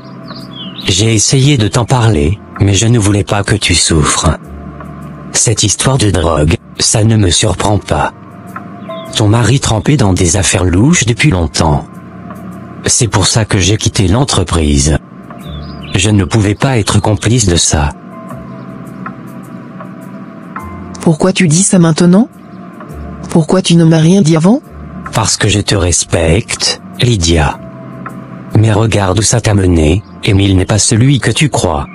J'ai essayé de t'en parler, mais je ne voulais pas que tu souffres. Cette histoire de drogue, ça ne me surprend pas. Ton mari trempait dans des affaires louches depuis longtemps. C'est pour ça que j'ai quitté l'entreprise. Je ne pouvais pas être complice de ça. Pourquoi tu dis ça maintenant? Pourquoi tu ne m'as rien dit avant? Parce que je te respecte, Lydia. Mais regarde où ça t'a mené, Émile n'est pas celui que tu crois.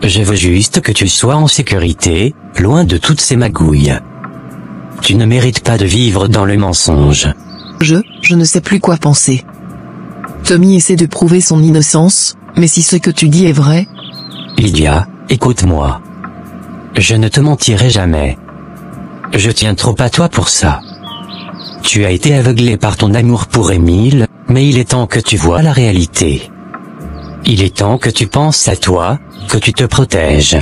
Je veux juste que tu sois en sécurité, loin de toutes ces magouilles. Tu ne mérites pas de vivre dans le mensonge. Je ne sais plus quoi penser. Tommy essaie de prouver son innocence, mais si ce que tu dis est vrai... Lydia, écoute-moi. Je ne te mentirai jamais. Je tiens trop à toi pour ça. Tu as été aveuglé par ton amour pour Émile, mais il est temps que tu vois la réalité. Il est temps que tu penses à toi, que tu te protèges.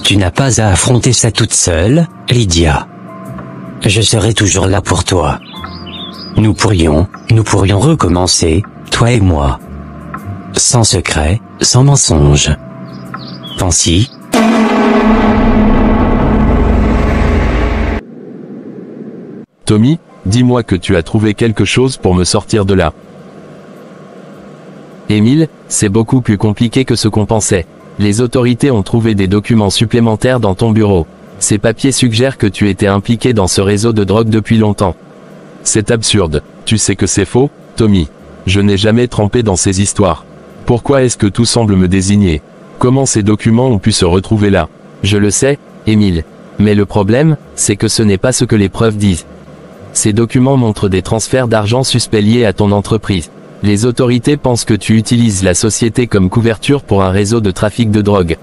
Tu n'as pas à affronter ça toute seule, Lydia. Je serai toujours là pour toi. Nous pourrions recommencer, toi et moi. Sans secret, sans mensonge. Pense-y. Tommy, dis-moi que tu as trouvé quelque chose pour me sortir de là. Émile, c'est beaucoup plus compliqué que ce qu'on pensait. Les autorités ont trouvé des documents supplémentaires dans ton bureau. Ces papiers suggèrent que tu étais impliqué dans ce réseau de drogue depuis longtemps. C'est absurde. Tu sais que c'est faux, Tommy. Je n'ai jamais trempé dans ces histoires. Pourquoi est-ce que tout semble me désigner? Comment ces documents ont pu se retrouver là? Je le sais, Émile. Mais le problème, c'est que ce n'est pas ce que les preuves disent. Ces documents montrent des transferts d'argent suspects liés à ton entreprise. Les autorités pensent que tu utilises la société comme couverture pour un réseau de trafic de drogue.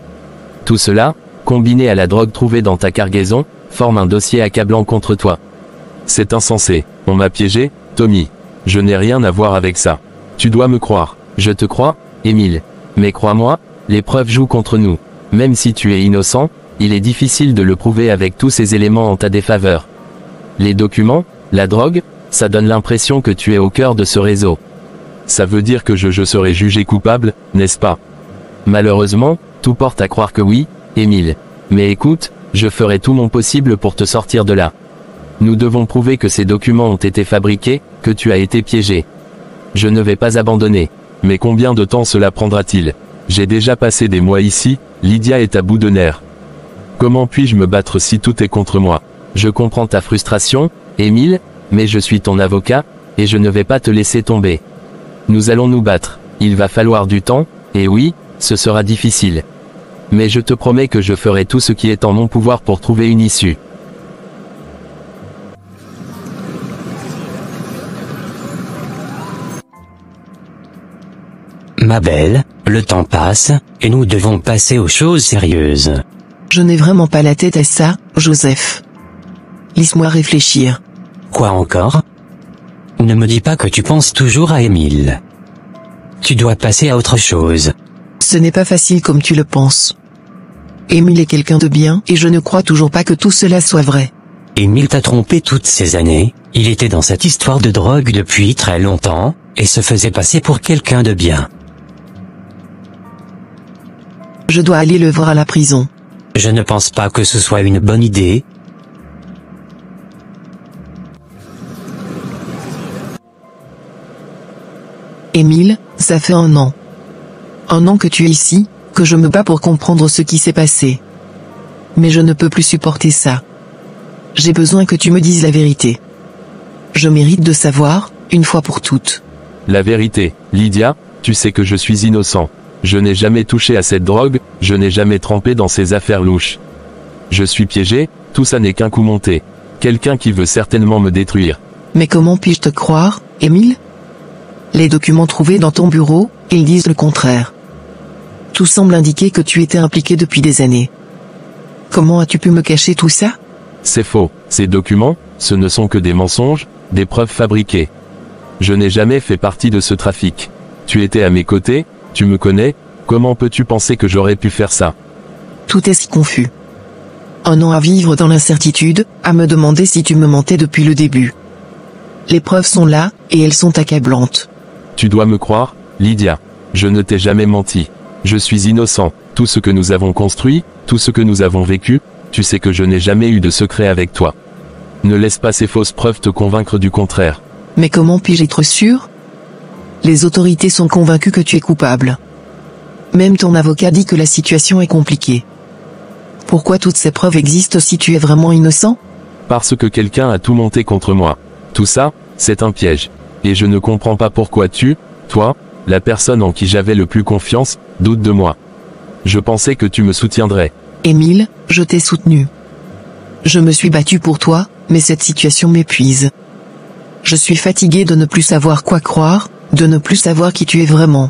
Tout cela, combiné à la drogue trouvée dans ta cargaison, forme un dossier accablant contre toi. C'est insensé. On m'a piégé, Tommy. Je n'ai rien à voir avec ça. Tu dois me croire. Je te crois, Émile. Mais crois-moi, les preuves jouent contre nous. Même si tu es innocent, il est difficile de le prouver avec tous ces éléments en ta défaveur. Les documents, la drogue, ça donne l'impression que tu es au cœur de ce réseau. Ça veut dire que je serai jugé coupable, n'est-ce pas? Malheureusement, tout porte à croire que oui, Émile. Mais écoute, je ferai tout mon possible pour te sortir de là. Nous devons prouver que ces documents ont été fabriqués, que tu as été piégé. Je ne vais pas abandonner. Mais combien de temps cela prendra-t-il? J'ai déjà passé des mois ici, Lydia est à bout de nerfs. Comment puis-je me battre si tout est contre moi? Je comprends ta frustration, Émile, mais je suis ton avocat, et je ne vais pas te laisser tomber. Nous allons nous battre. Il va falloir du temps, et oui, ce sera difficile. Mais je te promets que je ferai tout ce qui est en mon pouvoir pour trouver une issue. Ma belle, le temps passe, et nous devons passer aux choses sérieuses. Je n'ai vraiment pas la tête à ça, Joseph. Laisse-moi réfléchir. Quoi encore? Ne me dis pas que tu penses toujours à Émile. Tu dois passer à autre chose. Ce n'est pas facile comme tu le penses. Émile est quelqu'un de bien et je ne crois toujours pas que tout cela soit vrai. Émile t'a trompé toutes ces années, il était dans cette histoire de drogue depuis très longtemps, et se faisait passer pour quelqu'un de bien. Je dois aller le voir à la prison. Je ne pense pas que ce soit une bonne idée. Émile, ça fait 1 an. 1 an que tu es ici, que je me bats pour comprendre ce qui s'est passé. Mais je ne peux plus supporter ça. J'ai besoin que tu me dises la vérité. Je mérite de savoir, une fois pour toutes. La vérité, Lydia, tu sais que je suis innocent. Je n'ai jamais touché à cette drogue, je n'ai jamais trempé dans ces affaires louches. Je suis piégé, tout ça n'est qu'un coup monté. Quelqu'un qui veut certainement me détruire. Mais comment puis-je te croire, Émile? Les documents trouvés dans ton bureau, ils disent le contraire. Tout semble indiquer que tu étais impliqué depuis des années. Comment as-tu pu me cacher tout ça? C'est faux, ces documents, ce ne sont que des mensonges, des preuves fabriquées. Je n'ai jamais fait partie de ce trafic. Tu étais à mes côtés, tu me connais, comment peux-tu penser que j'aurais pu faire ça? Tout est si confus. 1 an à vivre dans l'incertitude, à me demander si tu me mentais depuis le début. Les preuves sont là, et elles sont accablantes. Tu dois me croire, Lydia. Je ne t'ai jamais menti. Je suis innocent. Tout ce que nous avons construit, tout ce que nous avons vécu, tu sais que je n'ai jamais eu de secret avec toi. Ne laisse pas ces fausses preuves te convaincre du contraire. Mais comment puis-je être sûr? Les autorités sont convaincues que tu es coupable. Même ton avocat dit que la situation est compliquée. Pourquoi toutes ces preuves existent si tu es vraiment innocent? Parce que quelqu'un a tout monté contre moi. Tout ça, c'est un piège. Et je ne comprends pas pourquoi toi, la personne en qui j'avais le plus confiance, doute de moi. Je pensais que tu me soutiendrais. Émile, je t'ai soutenu. Je me suis battu pour toi, mais cette situation m'épuise. Je suis fatigué de ne plus savoir quoi croire, de ne plus savoir qui tu es vraiment.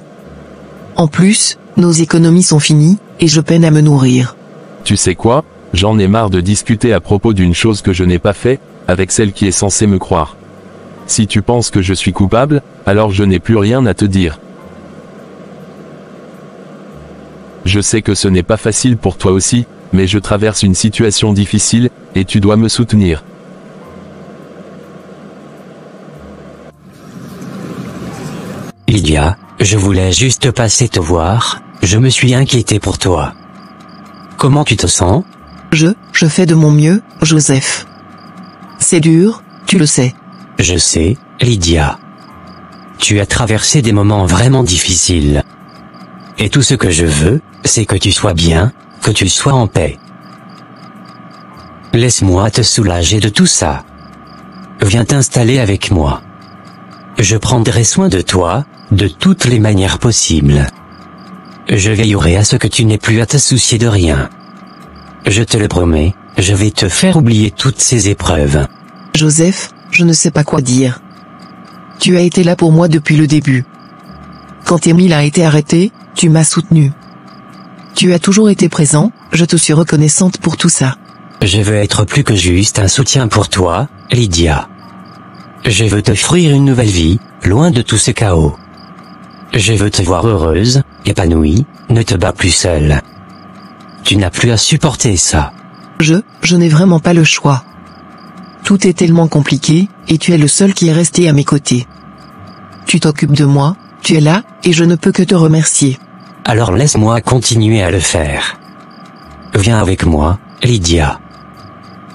En plus, nos économies sont finies, et je peine à me nourrir. Tu sais quoi? J'en ai marre de discuter à propos d'une chose que je n'ai pas fait, avec celle qui est censée me croire. Si tu penses que je suis coupable, alors je n'ai plus rien à te dire. Je sais que ce n'est pas facile pour toi aussi, mais je traverse une situation difficile, et tu dois me soutenir. Lydia, je voulais juste passer te voir, je me suis inquiété pour toi. Comment tu te sens? Je fais de mon mieux, Joseph. C'est dur, tu le sais. Je sais, Lydia. Tu as traversé des moments vraiment difficiles. Et tout ce que je veux, c'est que tu sois bien, que tu sois en paix. Laisse-moi te soulager de tout ça. Viens t'installer avec moi. Je prendrai soin de toi, de toutes les manières possibles. Je veillerai à ce que tu n'aies plus à te soucier de rien. Je te le promets, je vais te faire oublier toutes ces épreuves. Joseph, je ne sais pas quoi dire. Tu as été là pour moi depuis le début. Quand Émile a été arrêté, tu m'as soutenu. Tu as toujours été présent, je te suis reconnaissante pour tout ça. Je veux être plus que juste un soutien pour toi, Lydia. Je veux t'offrir une nouvelle vie, loin de tout ce chaos. Je veux te voir heureuse, épanouie, ne te bats plus seule. Tu n'as plus à supporter ça. Je n'ai vraiment pas le choix. Tout est tellement compliqué, et tu es le seul qui est resté à mes côtés. Tu t'occupes de moi, tu es là, et je ne peux que te remercier. Alors laisse-moi continuer à le faire. Viens avec moi, Lydia.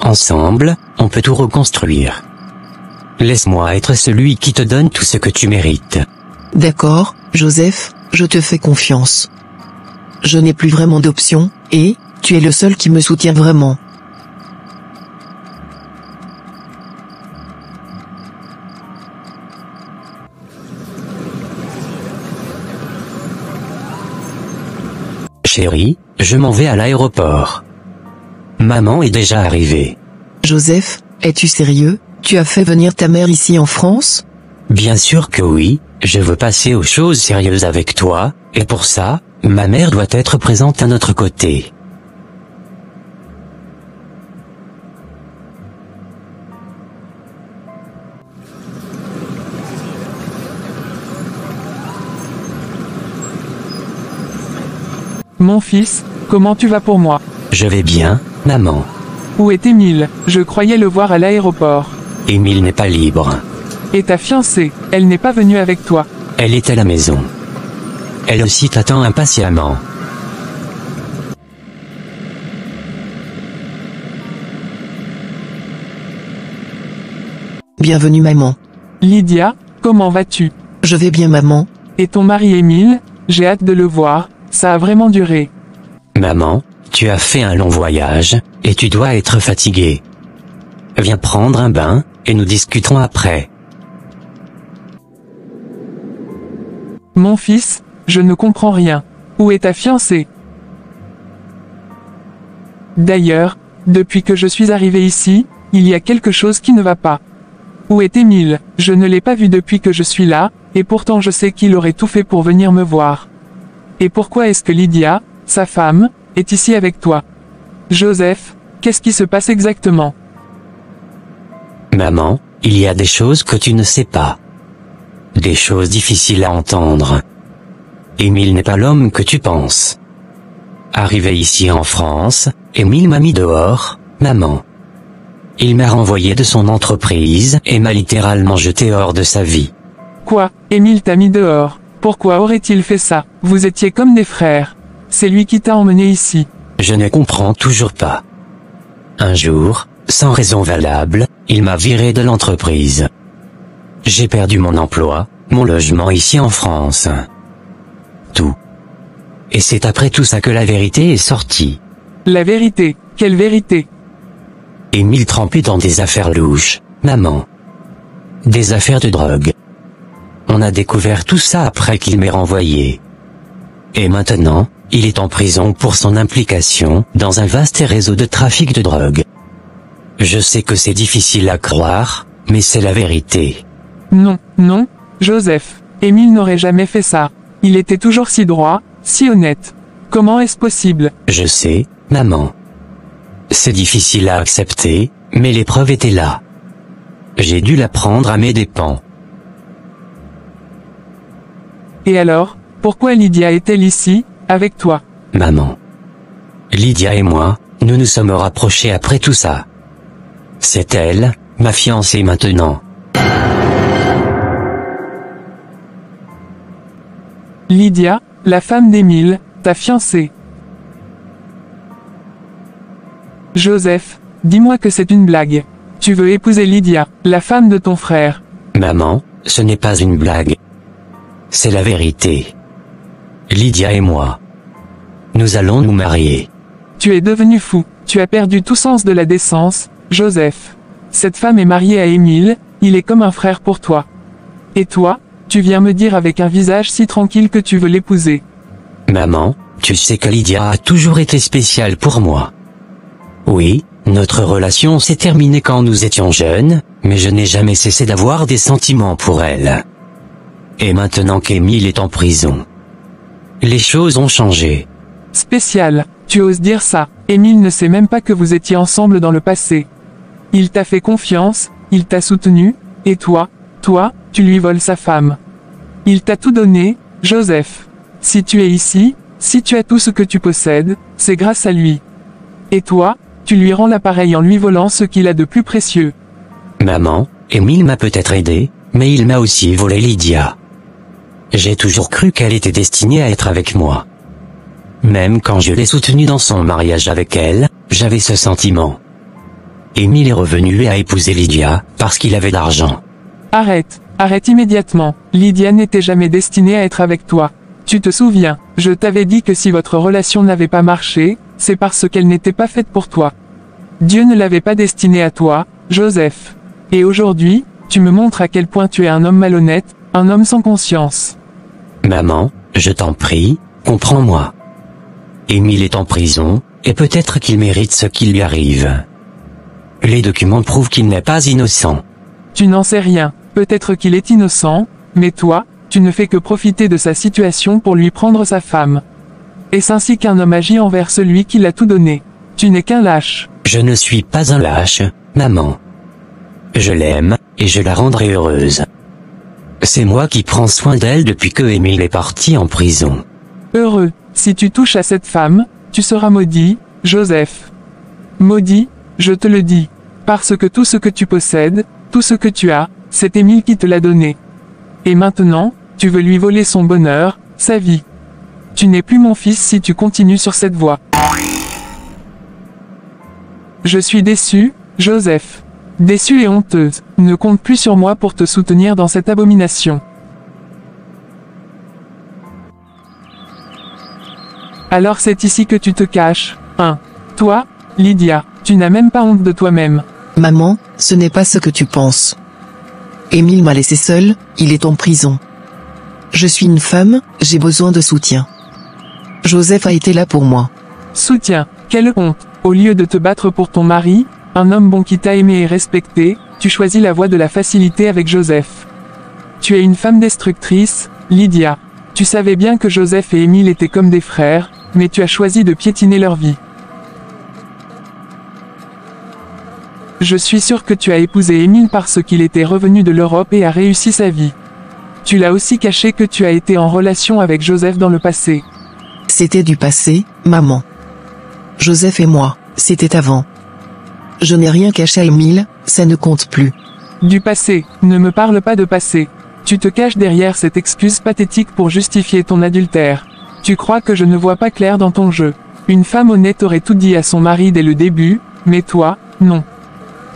Ensemble, on peut tout reconstruire. Laisse-moi être celui qui te donne tout ce que tu mérites. D'accord, Joseph, je te fais confiance. Je n'ai plus vraiment d'option, et tu es le seul qui me soutient vraiment. Chérie, je m'en vais à l'aéroport. Maman est déjà arrivée. Joseph, es-tu sérieux? Tu as fait venir ta mère ici en France? Bien sûr que oui, je veux passer aux choses sérieuses avec toi, et pour ça, ma mère doit être présente à notre côté. Mon fils, comment tu vas pour moi? Je vais bien, maman. Où est Émile? Je croyais le voir à l'aéroport. Émile n'est pas libre. Et ta fiancée, elle n'est pas venue avec toi? Elle est à la maison. Elle aussi t'attend impatiemment. Bienvenue maman. Lydia, comment vas-tu? Je vais bien maman. Et ton mari Émile? J'ai hâte de le voir, ça a vraiment duré. Maman, tu as fait un long voyage, et tu dois être fatiguée. Viens prendre un bain, et nous discuterons après. Mon fils, je ne comprends rien. Où est ta fiancée? D'ailleurs, depuis que je suis arrivé ici, il y a quelque chose qui ne va pas. Où est Émile? Je ne l'ai pas vu depuis que je suis là, et pourtant je sais qu'il aurait tout fait pour venir me voir. Et pourquoi est-ce que Lydia, sa femme, est ici avec toi? Joseph, qu'est-ce qui se passe exactement? Maman, il y a des choses que tu ne sais pas. Des choses difficiles à entendre. Émile n'est pas l'homme que tu penses. Arrivé ici en France, Émile m'a mis dehors, maman. Il m'a renvoyé de son entreprise et m'a littéralement jeté hors de sa vie. Quoi? Émile t'a mis dehors? Pourquoi aurait-il fait ça? Vous étiez comme des frères. C'est lui qui t'a emmené ici. Je ne comprends toujours pas. Un jour, sans raison valable, il m'a viré de l'entreprise. J'ai perdu mon emploi, mon logement ici en France. Tout. Et c'est après tout ça que la vérité est sortie. La vérité? Quelle vérité? Émile trempé dans des affaires louches, maman. Des affaires de drogue. On a découvert tout ça après qu'il m'ait renvoyé. Et maintenant, il est en prison pour son implication dans un vaste réseau de trafic de drogue. Je sais que c'est difficile à croire, mais c'est la vérité. Non, non, Joseph, Émile n'aurait jamais fait ça. Il était toujours si droit, si honnête. Comment est-ce possible? Je sais, maman. C'est difficile à accepter, mais les preuves étaient là. J'ai dû la prendre à mes dépens. Et alors, pourquoi Lydia est-elle ici, avec toi? Maman. Lydia et moi, nous nous sommes rapprochés après tout ça. C'est elle, ma fiancée maintenant. Lydia, la femme d'Émile, ta fiancée. Joseph, dis-moi que c'est une blague. Tu veux épouser Lydia, la femme de ton frère. Maman, ce n'est pas une blague. C'est la vérité. Lydia et moi. Nous allons nous marier. Tu es devenu fou, tu as perdu tout sens de la décence, Joseph. Cette femme est mariée à Émile, il est comme un frère pour toi. Et toi, tu viens me dire avec un visage si tranquille que tu veux l'épouser. Maman, tu sais que Lydia a toujours été spéciale pour moi. Oui, notre relation s'est terminée quand nous étions jeunes, mais je n'ai jamais cessé d'avoir des sentiments pour elle. Et maintenant qu'Émile est en prison, les choses ont changé. Spécial, tu oses dire ça. Émile ne sait même pas que vous étiez ensemble dans le passé. Il t'a fait confiance, il t'a soutenu, et toi, tu lui voles sa femme. Il t'a tout donné, Joseph. Si tu es ici, si tu as tout ce que tu possèdes, c'est grâce à lui. Et toi, tu lui rends l'appareil en lui volant ce qu'il a de plus précieux. Maman, Émile m'a peut-être aidé, mais il m'a aussi volé Lydia. J'ai toujours cru qu'elle était destinée à être avec moi. Même quand je l'ai soutenue dans son mariage avec elle, j'avais ce sentiment. Émile est revenu et a épousé Lydia, parce qu'il avait l'argent. Arrête immédiatement. Lydia n'était jamais destinée à être avec toi. Tu te souviens, je t'avais dit que si votre relation n'avait pas marché, c'est parce qu'elle n'était pas faite pour toi. Dieu ne l'avait pas destinée à toi, Joseph. Et aujourd'hui, tu me montres à quel point tu es un homme malhonnête, un homme sans conscience. Maman, je t'en prie, comprends-moi. Émile est en prison, et peut-être qu'il mérite ce qui lui arrive. Les documents prouvent qu'il n'est pas innocent. Tu n'en sais rien, peut-être qu'il est innocent, mais toi, tu ne fais que profiter de sa situation pour lui prendre sa femme. Est-ce ainsi qu'un homme agit envers celui qui l'a tout donné? Tu n'es qu'un lâche. Je ne suis pas un lâche, maman. Je l'aime, et je la rendrai heureuse. C'est moi qui prends soin d'elle depuis que Émile est parti en prison. Heureux, Si tu touches à cette femme, tu seras maudit, Joseph. Maudit, je te le dis. Parce que tout ce que tu possèdes, tout ce que tu as, c'est Émile qui te l'a donné. Et maintenant, tu veux lui voler son bonheur, sa vie. Tu n'es plus mon fils si tu continues sur cette voie. Je suis déçue, Joseph. Déçue et honteuse. Ne compte plus sur moi pour te soutenir dans cette abomination. Alors c'est ici que tu te caches, hein. Toi, Lydia, tu n'as même pas honte de toi-même. Maman, ce n'est pas ce que tu penses. Émile m'a laissé seul, il est en prison. Je suis une femme, j'ai besoin de soutien. Joseph a été là pour moi. Soutien, quelle honte. Au lieu de te battre pour ton mari, un homme bon qui t'a aimé et respecté, tu choisis la voie de la facilité avec Joseph. Tu es une femme destructrice, Lydia. Tu savais bien que Joseph et Émile étaient comme des frères, mais tu as choisi de piétiner leur vie. Je suis sûr que tu as épousé Émile parce qu'il était revenu de l'Europe et a réussi sa vie. Tu l'as aussi caché que tu as été en relation avec Joseph dans le passé. C'était du passé, maman. Joseph et moi, c'était avant. Je n'ai rien caché à Émile, ça ne compte plus. Du passé, ne me parle pas de passé. Tu te caches derrière cette excuse pathétique pour justifier ton adultère. Tu crois que je ne vois pas clair dans ton jeu. Une femme honnête aurait tout dit à son mari dès le début, mais toi, non.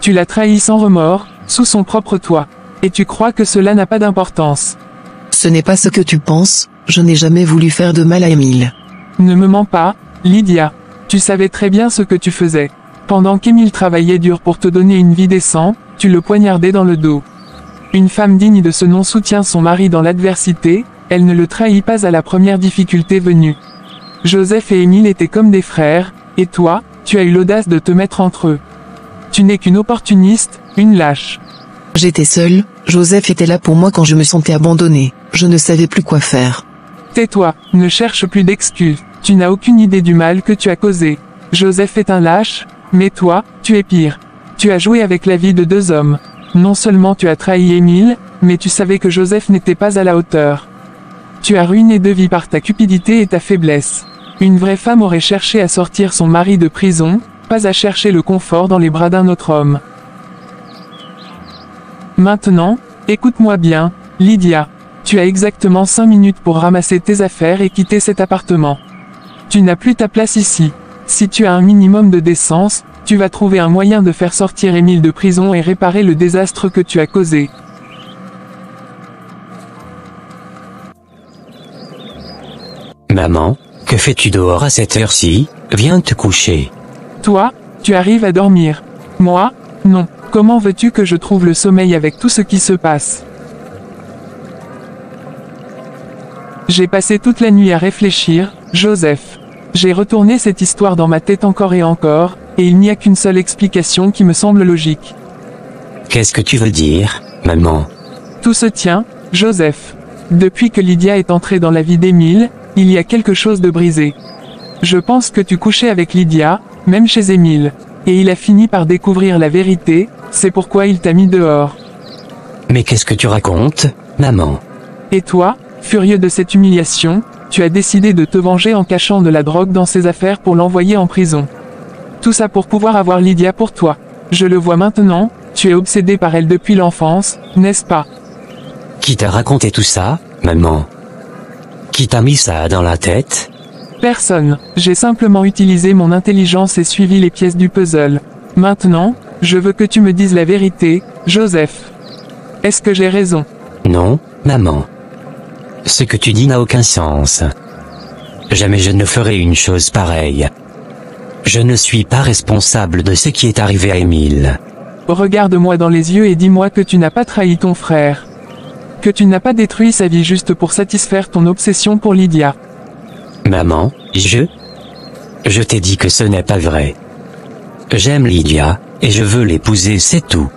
Tu l'as trahi sans remords, sous son propre toit. Et tu crois que cela n'a pas d'importance. Ce n'est pas ce que tu penses, je n'ai jamais voulu faire de mal à Émile. Ne me mens pas, Lydia. Tu savais très bien ce que tu faisais. Pendant qu'Émile travaillait dur pour te donner une vie décente, tu le poignardais dans le dos. Une femme digne de ce nom soutient son mari dans l'adversité, elle ne le trahit pas à la première difficulté venue. Joseph et Émile étaient comme des frères, et toi, tu as eu l'audace de te mettre entre eux. Tu n'es qu'une opportuniste, une lâche. J'étais seule, Joseph était là pour moi quand je me sentais abandonnée, je ne savais plus quoi faire. Tais-toi, ne cherche plus d'excuses, tu n'as aucune idée du mal que tu as causé. Joseph est un lâche, mais toi, tu es pire. Tu as joué avec la vie de deux hommes. Non seulement tu as trahi Émile, mais tu savais que Joseph n'était pas à la hauteur. Tu as ruiné deux vies par ta cupidité et ta faiblesse. Une vraie femme aurait cherché à sortir son mari de prison, pas à chercher le confort dans les bras d'un autre homme. Maintenant, écoute-moi bien, Lydia. Tu as exactement 5 minutes pour ramasser tes affaires et quitter cet appartement. Tu n'as plus ta place ici. Si tu as un minimum de décence, tu vas trouver un moyen de faire sortir Émile de prison et réparer le désastre que tu as causé. Maman, que fais-tu dehors à cette heure-ci? Viens te coucher. Toi, tu arrives à dormir. Moi, non. Comment veux-tu que je trouve le sommeil avec tout ce qui se passe? J'ai passé toute la nuit à réfléchir, Joseph. J'ai retourné cette histoire dans ma tête encore et encore, et il n'y a qu'une seule explication qui me semble logique. Qu'est-ce que tu veux dire, maman? Tout se tient, Joseph. Depuis que Lydia est entrée dans la vie d'Émile, il y a quelque chose de brisé. Je pense que tu couchais avec Lydia, même chez Émile. Et il a fini par découvrir la vérité, c'est pourquoi il t'a mis dehors. Mais qu'est-ce que tu racontes, maman? Et toi, furieux de cette humiliation, tu as décidé de te venger en cachant de la drogue dans ses affaires pour l'envoyer en prison. Tout ça pour pouvoir avoir Lydia pour toi. Je le vois maintenant, tu es obsédé par elle depuis l'enfance, n'est-ce pas? Qui t'a raconté tout ça, maman? Qui t'a mis ça dans la tête? Personne. J'ai simplement utilisé mon intelligence et suivi les pièces du puzzle. Maintenant, je veux que tu me dises la vérité, Joseph. Est-ce que j'ai raison? Non, maman. Ce que tu dis n'a aucun sens. Jamais je ne ferai une chose pareille. Je ne suis pas responsable de ce qui est arrivé à Émile. Regarde-moi dans les yeux et dis-moi que tu n'as pas trahi ton frère. Que tu n'as pas détruit sa vie juste pour satisfaire ton obsession pour Lydia. Maman, je t'ai dit que ce n'est pas vrai. J'aime Lydia, et je veux l'épouser, c'est tout.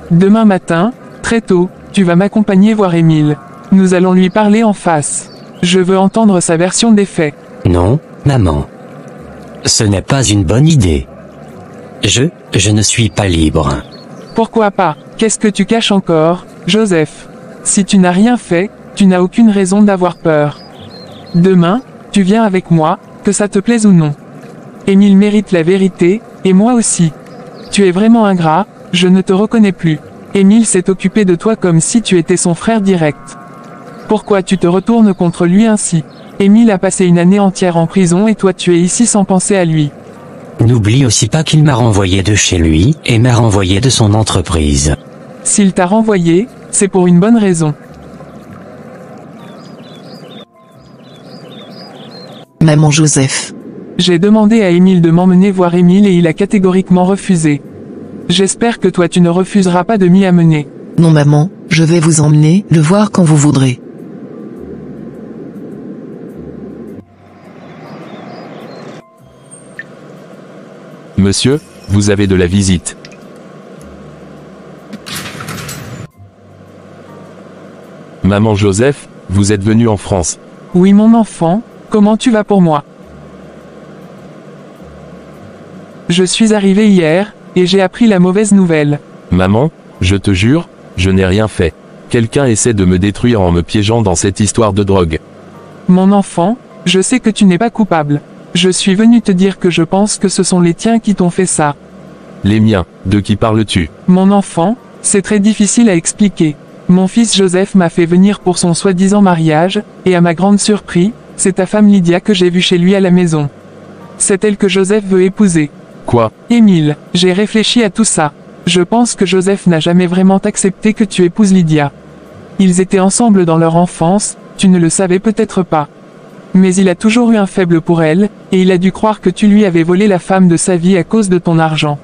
Demain matin, très tôt, tu vas m'accompagner voir Émile. Nous allons lui parler en face. Je veux entendre sa version des faits. Non, maman. Ce n'est pas une bonne idée. Je ne suis pas libre. Pourquoi pas? Qu'est-ce que tu caches encore, Joseph? Si tu n'as rien fait, Tu n'as aucune raison d'avoir peur. Demain, tu viens avec moi, que ça te plaise ou non. Émile mérite la vérité, et moi aussi. Tu es vraiment ingrat, je ne te reconnais plus. Émile s'est occupé de toi comme si tu étais son frère direct. Pourquoi tu te retournes contre lui ainsi? Émile a passé une année entière en prison et toi tu es ici sans penser à lui. N'oublie aussi pas qu'il m'a renvoyé de chez lui, et m'a renvoyé de son entreprise. S'il t'a renvoyé, c'est pour une bonne raison. Maman Joseph. J'ai demandé à Émile de m'emmener voir Émile et il a catégoriquement refusé. J'espère que toi tu ne refuseras pas de m'y amener. Non maman, je vais vous emmener le voir quand vous voudrez. Monsieur, vous avez de la visite. Maman Joseph, vous êtes venu en France. Oui mon enfant, comment tu vas pour moi? Je suis arrivé hier, et j'ai appris la mauvaise nouvelle. Maman, je te jure, je n'ai rien fait. Quelqu'un essaie de me détruire en me piégeant dans cette histoire de drogue. Mon enfant, je sais que tu n'es pas coupable. Je suis venu te dire que je pense que ce sont les tiens qui t'ont fait ça. Les miens, de qui parles-tu? Mon enfant, c'est très difficile à expliquer. Mon fils Joseph m'a fait venir pour son soi-disant mariage, et à ma grande surprise, c'est ta femme Lydia que j'ai vue chez lui à la maison. C'est elle que Joseph veut épouser. Quoi? Émile, j'ai réfléchi à tout ça. Je pense que Joseph n'a jamais vraiment accepté que tu épouses Lydia. Ils étaient ensemble dans leur enfance, tu ne le savais peut-être pas. Mais il a toujours eu un faible pour elle, et il a dû croire que tu lui avais volé la femme de sa vie à cause de ton argent.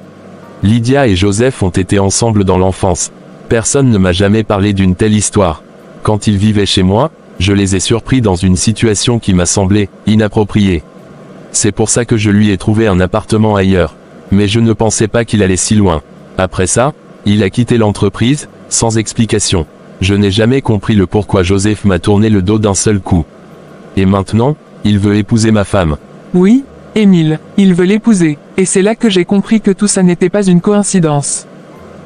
Lydia et Joseph ont été ensemble dans l'enfance. Personne ne m'a jamais parlé d'une telle histoire. Quand ils vivaient chez moi, je les ai surpris dans une situation qui m'a semblé inappropriée. C'est pour ça que je lui ai trouvé un appartement ailleurs. Mais je ne pensais pas qu'il allait si loin. Après ça, il a quitté l'entreprise, sans explication. Je n'ai jamais compris le pourquoi Joseph m'a tourné le dos d'un seul coup. Et maintenant, il veut épouser ma femme. Oui, Émile, il veut l'épouser, et c'est là que j'ai compris que tout ça n'était pas une coïncidence.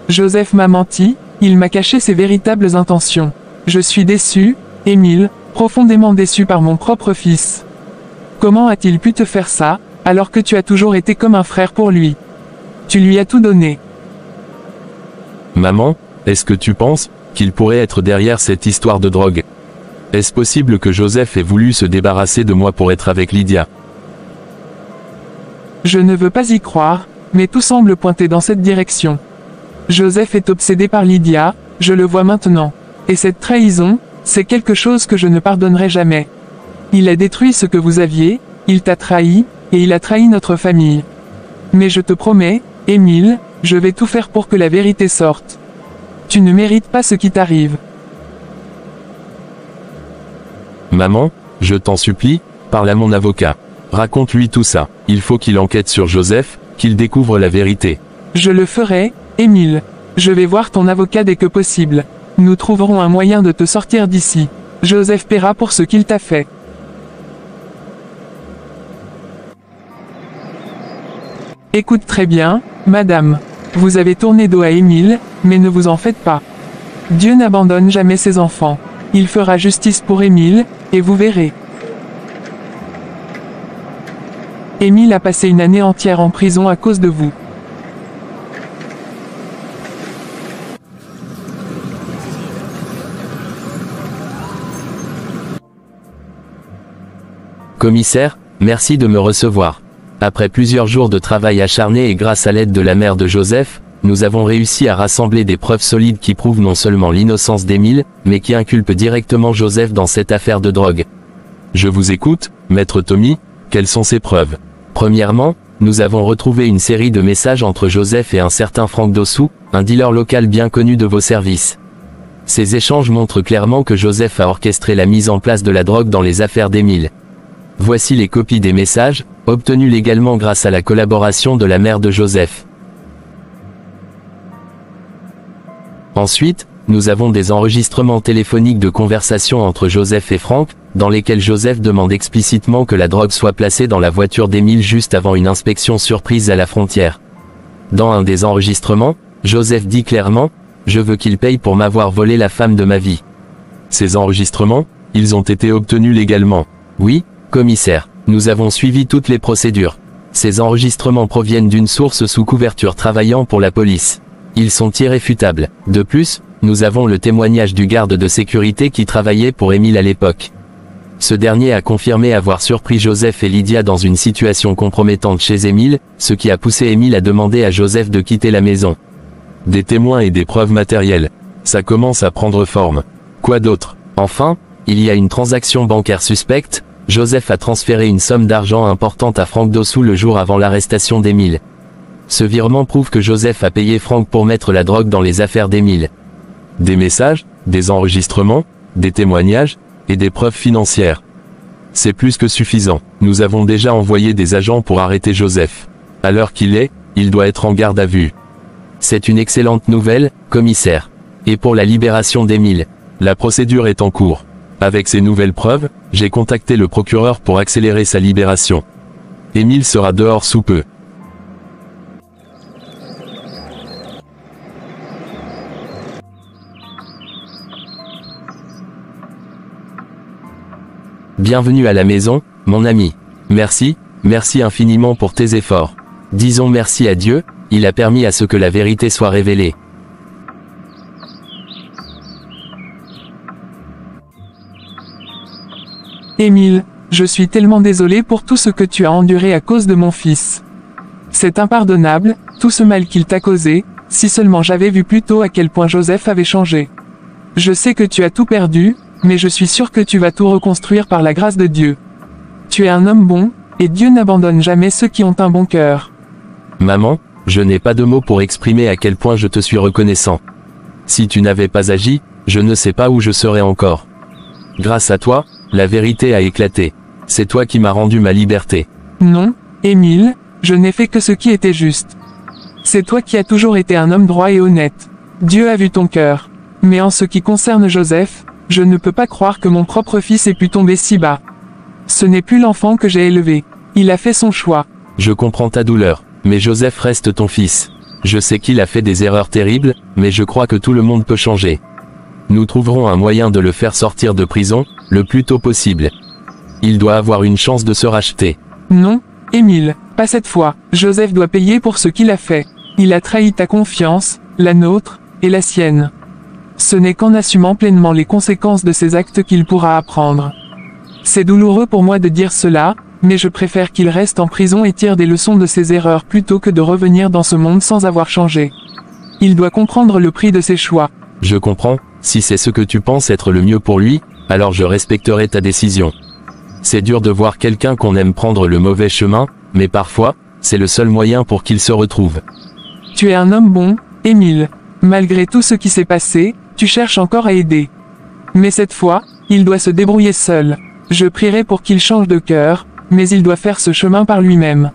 Joseph m'a menti, il m'a caché ses véritables intentions. Je suis déçu, Émile, profondément déçu par mon propre fils. Comment a-t-il pu te faire ça, alors que tu as toujours été comme un frère pour lui? Tu lui as tout donné. Maman, est-ce que tu penses qu'il pourrait être derrière cette histoire de drogue? Est-ce possible que Joseph ait voulu se débarrasser de moi pour être avec Lydia? Je ne veux pas y croire, mais tout semble pointer dans cette direction. Joseph est obsédé par Lydia, je le vois maintenant. Et cette trahison, c'est quelque chose que je ne pardonnerai jamais. Il a détruit ce que vous aviez, il t'a trahi, et il a trahi notre famille. Mais je te promets, Émile, je vais tout faire pour que la vérité sorte. Tu ne mérites pas ce qui t'arrive. Maman, je t'en supplie, parle à mon avocat. Raconte-lui tout ça. Il faut qu'il enquête sur Joseph, qu'il découvre la vérité. Je le ferai, Émile. Je vais voir ton avocat dès que possible. Nous trouverons un moyen de te sortir d'ici. Joseph paiera pour ce qu'il t'a fait. Écoute très bien, madame. Vous avez tourné dos à Émile, mais ne vous en faites pas. Dieu n'abandonne jamais ses enfants. Il fera justice pour Émile, et vous verrez. Émile a passé une année entière en prison à cause de vous. Commissaire, merci de me recevoir. Après plusieurs jours de travail acharné et grâce à l'aide de la mère de Joseph, nous avons réussi à rassembler des preuves solides qui prouvent non seulement l'innocence d'Émile, mais qui inculpent directement Joseph dans cette affaire de drogue. Je vous écoute, maître Tommy, quelles sont ces preuves? Premièrement, nous avons retrouvé une série de messages entre Joseph et un certain Franck Dossou, un dealer local bien connu de vos services. Ces échanges montrent clairement que Joseph a orchestré la mise en place de la drogue dans les affaires d'Émile. Voici les copies des messages, obtenus légalement grâce à la collaboration de la mère de Joseph. Ensuite, nous avons des enregistrements téléphoniques de conversations entre Joseph et Franck, dans lesquels Joseph demande explicitement que la drogue soit placée dans la voiture d'Émile juste avant une inspection surprise à la frontière. Dans un des enregistrements, Joseph dit clairement « Je veux qu'il paye pour m'avoir volé la femme de ma vie ». Ces enregistrements, ils ont été obtenus légalement. Oui, commissaire, nous avons suivi toutes les procédures. Ces enregistrements proviennent d'une source sous couverture travaillant pour la police. Ils sont irréfutables. De plus, nous avons le témoignage du garde de sécurité qui travaillait pour Émile à l'époque. Ce dernier a confirmé avoir surpris Joseph et Lydia dans une situation compromettante chez Émile, ce qui a poussé Émile à demander à Joseph de quitter la maison. Des témoins et des preuves matérielles. Ça commence à prendre forme. Quoi d'autre? Enfin, il y a une transaction bancaire suspecte. Joseph a transféré une somme d'argent importante à Franck Dossou le jour avant l'arrestation d'Émile. Ce virement prouve que Joseph a payé Franck pour mettre la drogue dans les affaires d'Émile. Des messages, des enregistrements, des témoignages, et des preuves financières. C'est plus que suffisant. Nous avons déjà envoyé des agents pour arrêter Joseph. À l'heure qu'il est, il doit être en garde à vue. C'est une excellente nouvelle, commissaire. Et pour la libération d'Émile? La procédure est en cours. Avec ces nouvelles preuves, j'ai contacté le procureur pour accélérer sa libération. Émile sera dehors sous peu. Bienvenue à la maison, mon ami. Merci infiniment pour tes efforts. Disons merci à Dieu, il a permis à ce que la vérité soit révélée. Émile, je suis tellement désolé pour tout ce que tu as enduré à cause de mon fils. C'est impardonnable, tout ce mal qu'il t'a causé, si seulement j'avais vu plus tôt à quel point Joseph avait changé. Je sais que tu as tout perdu, mais je suis sûr que tu vas tout reconstruire par la grâce de Dieu. Tu es un homme bon, et Dieu n'abandonne jamais ceux qui ont un bon cœur. Maman, je n'ai pas de mots pour exprimer à quel point je te suis reconnaissant. Si tu n'avais pas agi, je ne sais pas où je serais encore. Grâce à toi, la vérité a éclaté. C'est toi qui m'as rendu ma liberté. Non, Émile, je n'ai fait que ce qui était juste. C'est toi qui as toujours été un homme droit et honnête. Dieu a vu ton cœur. Mais en ce qui concerne Joseph, je ne peux pas croire que mon propre fils ait pu tomber si bas. Ce n'est plus l'enfant que j'ai élevé. Il a fait son choix. Je comprends ta douleur, mais Joseph reste ton fils. Je sais qu'il a fait des erreurs terribles, mais je crois que tout le monde peut changer. Nous trouverons un moyen de le faire sortir de prison, le plus tôt possible. Il doit avoir une chance de se racheter. Non, Émile, pas cette fois. Joseph doit payer pour ce qu'il a fait. Il a trahi ta confiance, la nôtre, et la sienne. Ce n'est qu'en assumant pleinement les conséquences de ses actes qu'il pourra apprendre. C'est douloureux pour moi de dire cela, mais je préfère qu'il reste en prison et tire des leçons de ses erreurs plutôt que de revenir dans ce monde sans avoir changé. Il doit comprendre le prix de ses choix. Je comprends, si c'est ce que tu penses être le mieux pour lui, alors je respecterai ta décision. C'est dur de voir quelqu'un qu'on aime prendre le mauvais chemin, mais parfois, c'est le seul moyen pour qu'il se retrouve. Tu es un homme bon, Émile. Malgré tout ce qui s'est passé, tu cherches encore à aider. Mais cette fois, il doit se débrouiller seul. Je prierai pour qu'il change de cœur, mais il doit faire ce chemin par lui-même.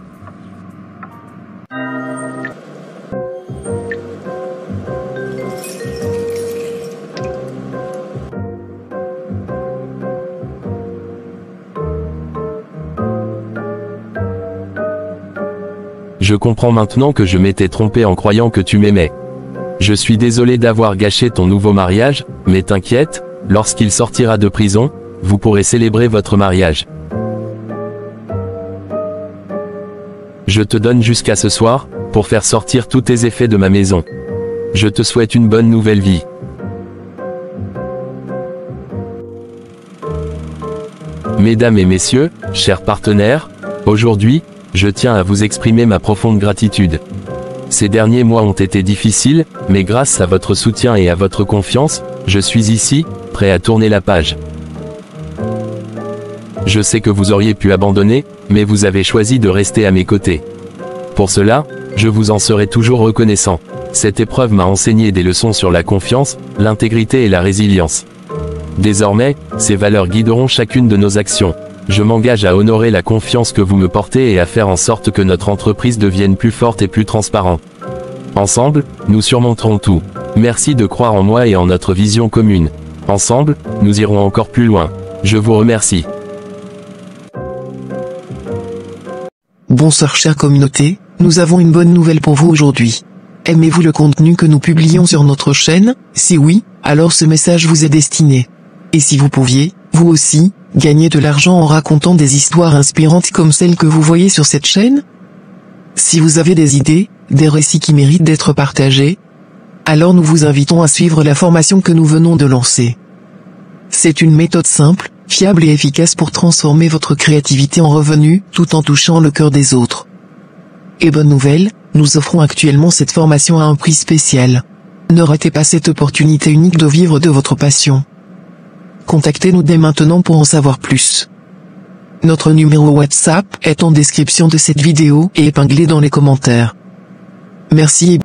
Je comprends maintenant que je m'étais trompé en croyant que tu m'aimais. Je suis désolé d'avoir gâché ton nouveau mariage, mais t'inquiète, lorsqu'il sortira de prison, vous pourrez célébrer votre mariage. Je te donne jusqu'à ce soir, pour faire sortir tous tes effets de ma maison. Je te souhaite une bonne nouvelle vie. Mesdames et messieurs, chers partenaires, aujourd'hui, je tiens à vous exprimer ma profonde gratitude. Ces derniers mois ont été difficiles, mais grâce à votre soutien et à votre confiance, je suis ici, prêt à tourner la page. Je sais que vous auriez pu abandonner, mais vous avez choisi de rester à mes côtés. Pour cela, je vous en serai toujours reconnaissant. Cette épreuve m'a enseigné des leçons sur la confiance, l'intégrité et la résilience. Désormais, ces valeurs guideront chacune de nos actions. Je m'engage à honorer la confiance que vous me portez et à faire en sorte que notre entreprise devienne plus forte et plus transparente. Ensemble, nous surmonterons tout. Merci de croire en moi et en notre vision commune. Ensemble, nous irons encore plus loin. Je vous remercie. Bonsoir chère communauté, nous avons une bonne nouvelle pour vous aujourd'hui. Aimez-vous le contenu que nous publions sur notre chaîne? Si oui, alors ce message vous est destiné. Et si vous pouviez, vous aussi, gagner de l'argent en racontant des histoires inspirantes comme celles que vous voyez sur cette chaîne? Si vous avez des idées, des récits qui méritent d'être partagés, alors nous vous invitons à suivre la formation que nous venons de lancer. C'est une méthode simple, fiable et efficace pour transformer votre créativité en revenu, tout en touchant le cœur des autres. Et bonne nouvelle, nous offrons actuellement cette formation à un prix spécial. Ne ratez pas cette opportunité unique de vivre de votre passion. Contactez-nous dès maintenant pour en savoir plus. Notre numéro WhatsApp est en description de cette vidéo et épinglé dans les commentaires. Merci et